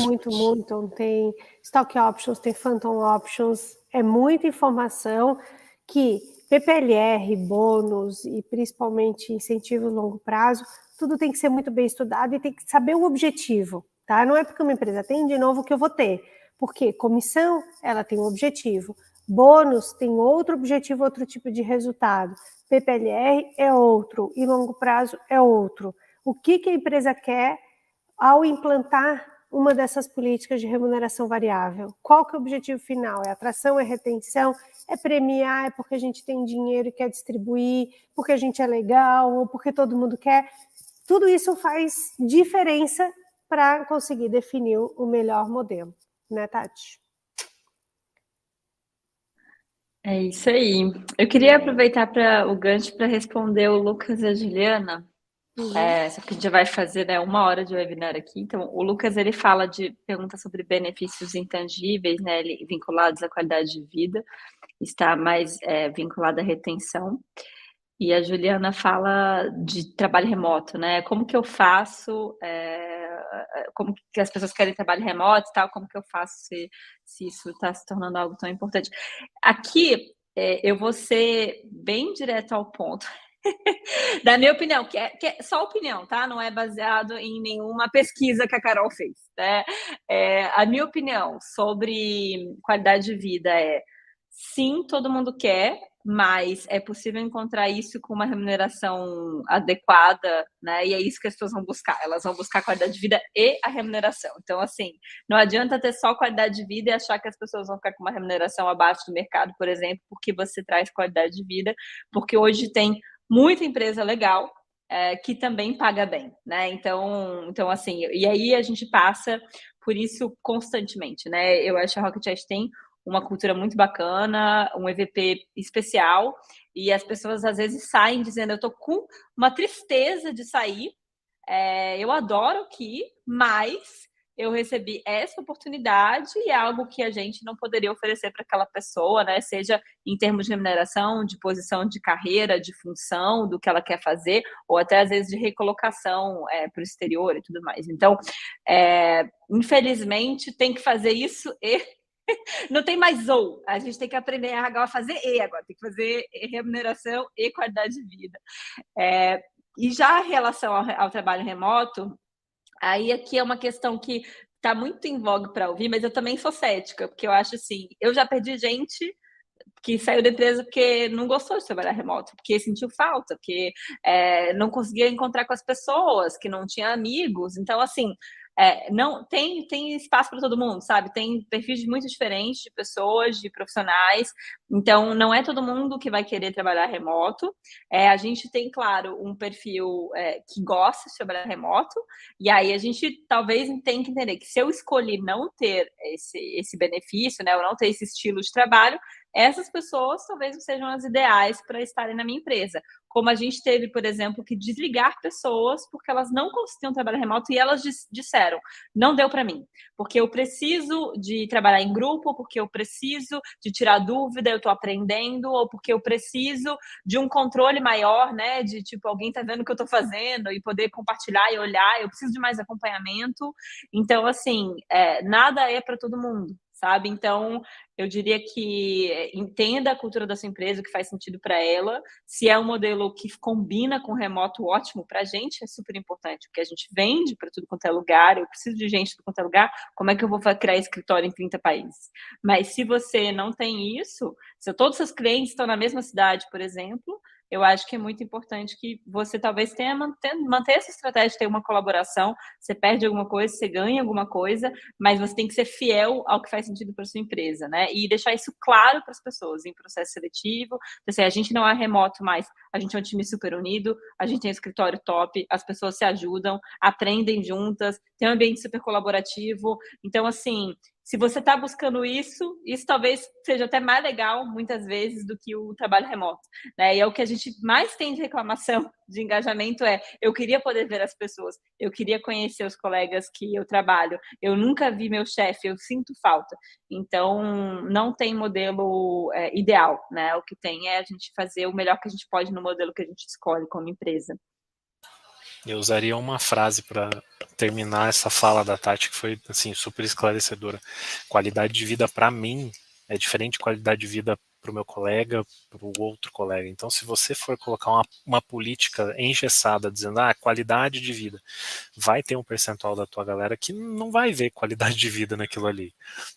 Tem stock options, tem phantom options. É muita informação que PPLR, bônus e principalmente incentivo a longo prazo, tudo tem que ser muito bem estudado e tem que saber o objetivo, tá? Não é porque uma empresa tem, de novo, que eu vou ter. Porque comissão, ela tem um objetivo. Bônus tem outro objetivo, outro tipo de resultado. PPLR é outro e longo prazo é outro. O que a empresa quer ao implantar uma dessas políticas de remuneração variável? Qual que é o objetivo final? É atração, é retenção, é premiar, é porque a gente tem dinheiro e quer distribuir, porque a gente é legal ou porque todo mundo quer? Tudo isso faz diferença para conseguir definir o melhor modelo, né, Tati? É isso aí. Eu queria aproveitar o gancho para responder o Lucas e a Juliana. Só que a gente já vai fazer, né, 1 hora de webinar aqui. Então, o Lucas, ele pergunta sobre benefícios intangíveis, né, vinculados à qualidade de vida, está mais vinculado à retenção. E a Juliana fala de trabalho remoto, né? Como que eu faço, como que as pessoas querem trabalho remoto e tal, como que eu faço se isso está se tornando algo tão importante? Aqui, eu vou ser bem direto ao ponto. Da minha opinião, que é só opinião, tá? Não é baseado em nenhuma pesquisa que a Carol fez, né? A minha opinião sobre qualidade de vida sim, todo mundo quer, mas é possível encontrar isso com uma remuneração adequada, né? E é isso que as pessoas vão buscar. Elas vão buscar a qualidade de vida e a remuneração. Então, assim, não adianta ter só qualidade de vida e achar que as pessoas vão ficar com uma remuneração abaixo do mercado, por exemplo, porque você traz qualidade de vida, porque hoje tem muita empresa legal que também paga bem, né? Então, assim, e aí a gente passa por isso constantemente, né? Eu acho que a Rocket Chat tem uma cultura muito bacana, um EVP especial, e as pessoas às vezes saem dizendo, eu tô com uma tristeza de sair, eu adoro aqui, mas eu recebi essa oportunidade e é algo que a gente não poderia oferecer para aquela pessoa, né? Seja em termos de remuneração, de posição de carreira, de função, do que ela quer fazer, ou até às vezes de recolocação para o exterior e tudo mais. Então, infelizmente, tem que fazer isso e não tem mais ou. A gente tem que aprender a fazer e agora, tem que fazer remuneração e qualidade de vida. E já em relação ao trabalho remoto, aí aqui é uma questão que está muito em voga para ouvir, mas eu também sou cética, porque eu acho assim, eu já perdi gente que saiu da empresa porque não gostou de trabalhar remoto, porque sentiu falta, porque não conseguia encontrar com as pessoas, que não tinha amigos. Então, assim, não tem espaço para todo mundo, sabe? Tem perfis muito diferentes de pessoas, de profissionais. Então, não é todo mundo que vai querer trabalhar remoto. A gente tem, claro, um perfil que gosta de trabalhar remoto, e aí a gente talvez tenha que entender que se eu escolhi não ter esse benefício, né, ou não ter esse estilo de trabalho, essas pessoas talvez não sejam as ideais para estarem na minha empresa. Como a gente teve, por exemplo, que desligar pessoas porque elas não conseguiam trabalhar remoto e elas disseram, não deu para mim, porque eu preciso de trabalhar em grupo, porque eu preciso de tirar dúvida, eu estou aprendendo, ou porque eu preciso de um controle maior, né, de tipo, alguém está vendo o que eu estou fazendo e poder compartilhar e olhar, eu preciso de mais acompanhamento. Então, assim, nada é para todo mundo, sabe? Então, eu diria que entenda a cultura da sua empresa, o que faz sentido para ela. Se é um modelo que combina com remoto, ótimo. Para a gente é super importante, porque a gente vende para tudo quanto é lugar, eu preciso de gente para tudo quanto é lugar, como é que eu vou criar escritório em 30 países? Mas se você não tem isso, se todos os seus clientes estão na mesma cidade, por exemplo, eu acho que é muito importante que você talvez tenha manter essa estratégia de ter uma colaboração. Você perde alguma coisa, você ganha alguma coisa, mas você tem que ser fiel ao que faz sentido para sua empresa, né? E deixar isso claro para as pessoas em processo seletivo. Assim, a gente não é remoto, mas a gente é um time super unido, a gente tem um escritório top, as pessoas se ajudam, aprendem juntas, tem um ambiente super colaborativo. Então, assim, se você está buscando isso talvez seja até mais legal, muitas vezes, do que o trabalho remoto, né? E é o que a gente mais tem de reclamação de engajamento eu queria poder ver as pessoas, eu queria conhecer os colegas que eu trabalho, eu nunca vi meu chefe, eu sinto falta. Então, não tem modelo ideal, né? O que tem é a gente fazer o melhor que a gente pode no modelo que a gente escolhe como empresa. Eu usaria uma frase para terminar essa fala da Tati, que foi assim, super esclarecedora. Qualidade de vida para mim é diferente de qualidade de vida para o meu colega, para o outro colega. Então, se você for colocar uma política engessada, dizendo, qualidade de vida, vai ter um percentual da tua galera que não vai ver qualidade de vida naquilo ali,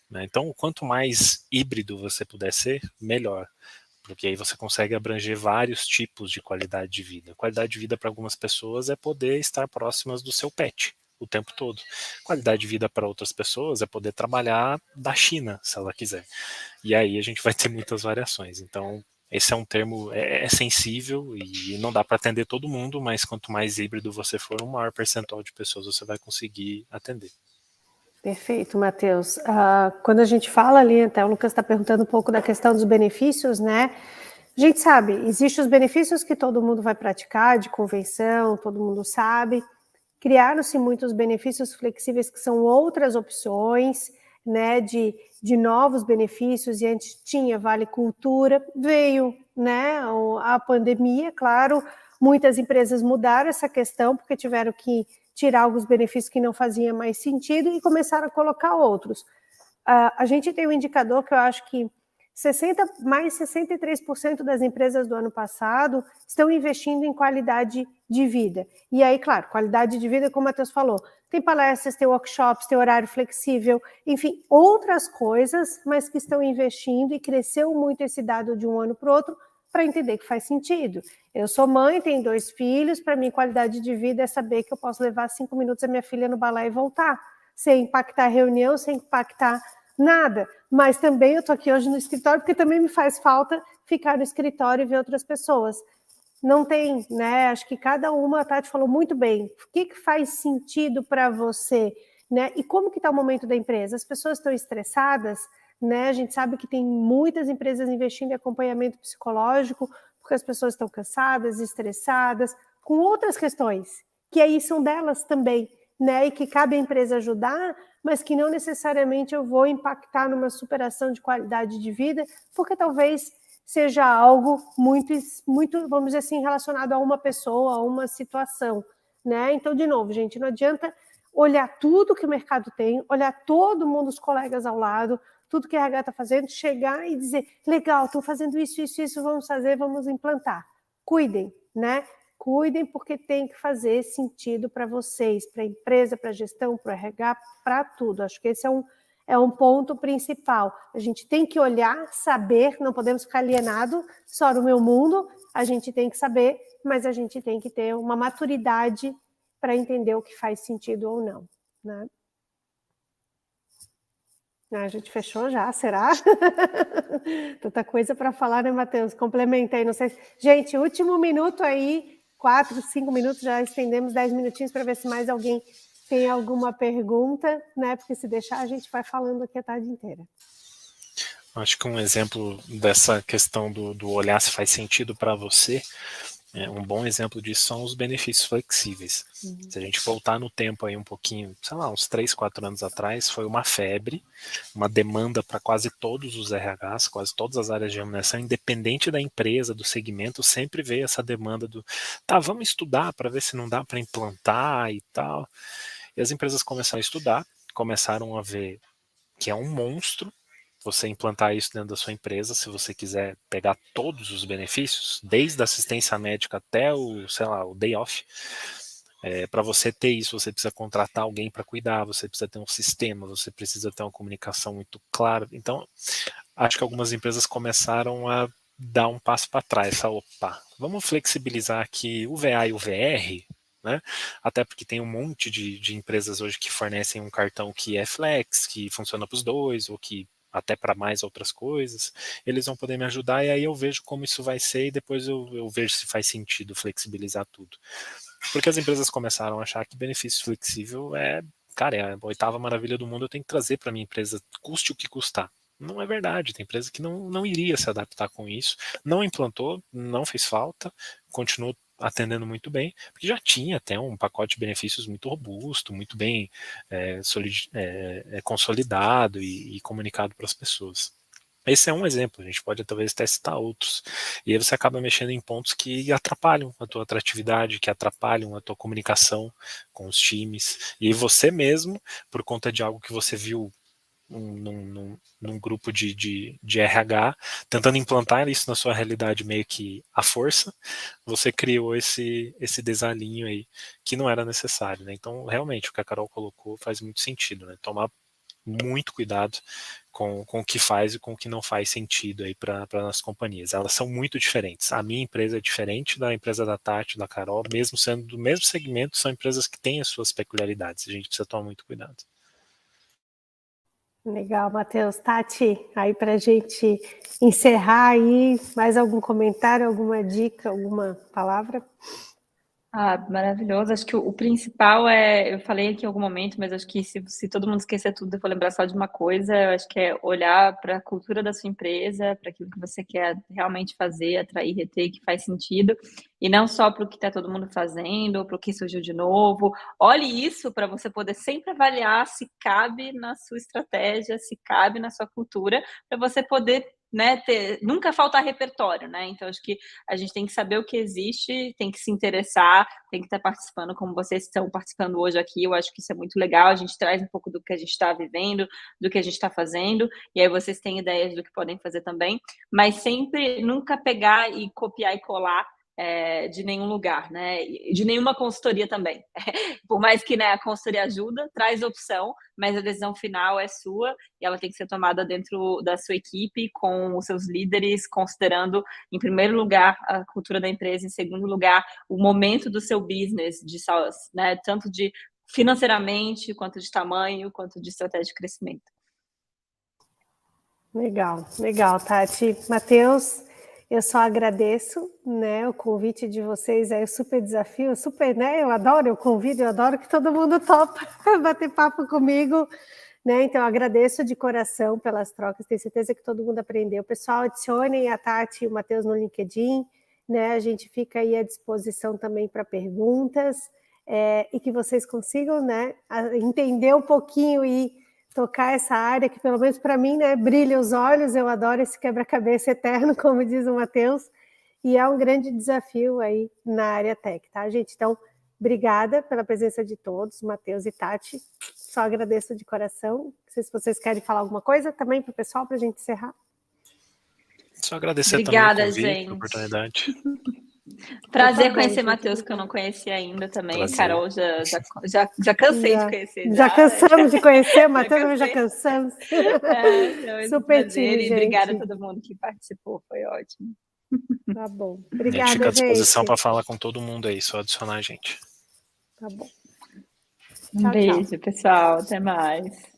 né? Então, quanto mais híbrido você puder ser, melhor. Porque aí você consegue abranger vários tipos de qualidade de vida. Qualidade de vida para algumas pessoas é poder estar próximas do seu pet o tempo todo. Qualidade de vida para outras pessoas é poder trabalhar da China, se ela quiser. E aí a gente vai ter muitas variações. Então, esse é um termo, sensível e não dá para atender todo mundo, mas quanto mais híbrido você for, um maior percentual de pessoas você vai conseguir atender. Perfeito, Matheus. Quando a gente fala ali, até o Lucas está perguntando um pouco da questão dos benefícios, né? A gente sabe, existem os benefícios que todo mundo vai praticar, de convenção, todo mundo sabe. Criaram-se muitos benefícios flexíveis que são outras opções, né, de novos benefícios, e antes tinha Vale Cultura, veio, né, a pandemia, claro, muitas empresas mudaram essa questão porque tiveram que tirar alguns benefícios que não faziam mais sentido e começaram a colocar outros. A gente tem um indicador que eu acho que mais 63% das empresas do ano passado estão investindo em qualidade de vida. E aí, claro, qualidade de vida, como o Matheus falou, tem palestras, tem workshops, tem horário flexível, enfim, outras coisas, mas que estão investindo e cresceu muito esse dado de um ano para o outro para entender que faz sentido. Eu sou mãe, tenho 2 filhos, para mim qualidade de vida é saber que eu posso levar 5 minutos a minha filha no balé e voltar, sem impactar a reunião, sem impactar nada, mas também eu estou aqui hoje no escritório porque também me faz falta ficar no escritório e ver outras pessoas. Não tem, né? Acho que cada uma, a Tati falou muito bem, o que faz sentido para você, né? E como que está o momento da empresa? As pessoas estão estressadas, né? A gente sabe que tem muitas empresas investindo em acompanhamento psicológico, porque as pessoas estão cansadas, estressadas, com outras questões, que aí são delas também, né? E que cabe à empresa ajudar, mas que não necessariamente eu vou impactar numa superação de qualidade de vida, porque talvez seja algo muito, vamos dizer assim, relacionado a uma pessoa, a uma situação, né? Então, de novo, gente, não adianta olhar tudo que o mercado tem, olhar todo mundo, os colegas ao lado, tudo que a RH está fazendo, chegar e dizer, legal, estão fazendo isso, vamos fazer, vamos implantar. Cuidem, né? Cuidem, porque tem que fazer sentido para vocês, para a empresa, para a gestão, para o RH, para tudo. Acho que esse é um ponto principal. A gente tem que olhar, saber, não podemos ficar alienado só no meu mundo, a gente tem que saber, mas a gente tem que ter uma maturidade para entender o que faz sentido ou não, né? A gente fechou já, será? Tanta coisa para falar, né, Matheus? Complementa aí, não sei. Gente, último minuto aí, 4, 5 minutos, já estendemos 10 minutinhos para ver se mais alguém tem alguma pergunta, né? Porque se deixar, a gente vai falando aqui a tarde inteira. Acho que um exemplo dessa questão do olhar se faz sentido para você, um bom exemplo disso são os benefícios flexíveis. Se a gente voltar no tempo aí um pouquinho, sei lá, uns 3, 4 anos atrás, foi uma febre, uma demanda para quase todos os RHs, quase todas as áreas de remuneração, independente da empresa, do segmento, sempre veio essa demanda tá, vamos estudar para ver se não dá para implantar e tal. E as empresas começaram a estudar, começaram a ver que é um monstro você implantar isso dentro da sua empresa, se você quiser pegar todos os benefícios, desde a assistência médica até o, sei lá, o day off. Para você ter isso, você precisa contratar alguém para cuidar, você precisa ter um sistema, você precisa ter uma comunicação muito clara. Então, acho que algumas empresas começaram a dar um passo para trás. Opa, vamos flexibilizar aqui o VA e o VR, né? Até porque tem um monte de empresas hoje que fornecem um cartão que é flex, que funciona para os dois, ou que até para mais outras coisas, eles vão poder me ajudar e aí eu vejo como isso vai ser e depois eu vejo se faz sentido flexibilizar tudo. Porque as empresas começaram a achar que benefício flexível cara, é a 8ª maravilha do mundo, eu tenho que trazer para minha empresa, custe o que custar. Não é verdade, tem empresa que não iria se adaptar com isso, não implantou, não fez falta, continuou atendendo muito bem, porque já tinha até um pacote de benefícios muito robusto, muito bem consolidado e comunicado para as pessoas. Esse é um exemplo, a gente pode talvez até citar outros. E aí você acaba mexendo em pontos que atrapalham a tua atratividade, que atrapalham a tua comunicação com os times. E aí você mesmo, por conta de algo que você viu num grupo de RH, tentando implantar isso na sua realidade meio que à força, você criou esse desalinho aí que não era necessário, né? Então, realmente, o que a Carol colocou faz muito sentido, né? Tomar muito cuidado com o que faz e com o que não faz sentido aí para as companhias. Elas são muito diferentes. A minha empresa é diferente da empresa da Tati, da Carol, mesmo sendo do mesmo segmento, são empresas que têm as suas peculiaridades. A gente precisa tomar muito cuidado. Legal, Matheus. Tati, aí para a gente encerrar aí, mais algum comentário, alguma dica, alguma palavra? Maravilhoso. Acho que o principal eu falei aqui em algum momento, mas acho que se todo mundo esquecer tudo, eu vou lembrar só de uma coisa, eu acho que é olhar para a cultura da sua empresa, para aquilo que você quer realmente fazer, atrair, reter, que faz sentido, e não só para o que está todo mundo fazendo, ou para o que surgiu de novo. Olhe isso para você poder sempre avaliar se cabe na sua estratégia, se cabe na sua cultura, para você poder né, nunca faltar repertório, né? Então, acho que a gente tem que saber o que existe, tem que se interessar, tem que estar participando como vocês estão participando hoje aqui. Eu acho que isso é muito legal. A gente traz um pouco do que a gente está vivendo, do que a gente está fazendo, e aí vocês têm ideias do que podem fazer também, mas sempre nunca pegar e copiar e colar de nenhum lugar, né? De nenhuma consultoria também. Por mais que, né, a consultoria ajuda, traz opção, mas a decisão final é sua e ela tem que ser tomada dentro da sua equipe, com os seus líderes, considerando, em primeiro lugar, a cultura da empresa, em segundo lugar, o momento do seu business, né, tanto de financeiramente, quanto de tamanho, quanto de estratégia de crescimento. Legal, legal, Tati. Matheus, eu só agradeço, né, o convite de vocês, é um super desafio, super, né, eu adoro o convite, eu adoro que todo mundo topa bater papo comigo, né, então eu agradeço de coração pelas trocas, tenho certeza que todo mundo aprendeu. Pessoal, adicionem a Tati e o Matheus no LinkedIn, né, a gente fica aí à disposição também para perguntas, e que vocês consigam, né, entender um pouquinho e tocar essa área que, pelo menos para mim, né, brilha os olhos, eu adoro esse quebra-cabeça eterno, como diz o Matheus, e é um grande desafio aí na área tech, tá, gente? Então, obrigada pela presença de todos, Matheus e Tati, só agradeço de coração. Não sei se vocês querem falar alguma coisa também para o pessoal, para a gente encerrar. Só agradecer Obrigada, também o convite, gente. a oportunidade. Prazer conhecer Matheus, que eu não conhecia ainda também. Prazer. Carol, já cansei de conhecer. Já cansamos de conhecer, Matheus, já cansamos. Super prazer, e obrigada a todo mundo que participou, foi ótimo. Tá bom. Obrigada, a gente fica à disposição gente. para falar com todo mundo aí, só adicionar a gente. Tá bom. Um beijo, pessoal. Até mais.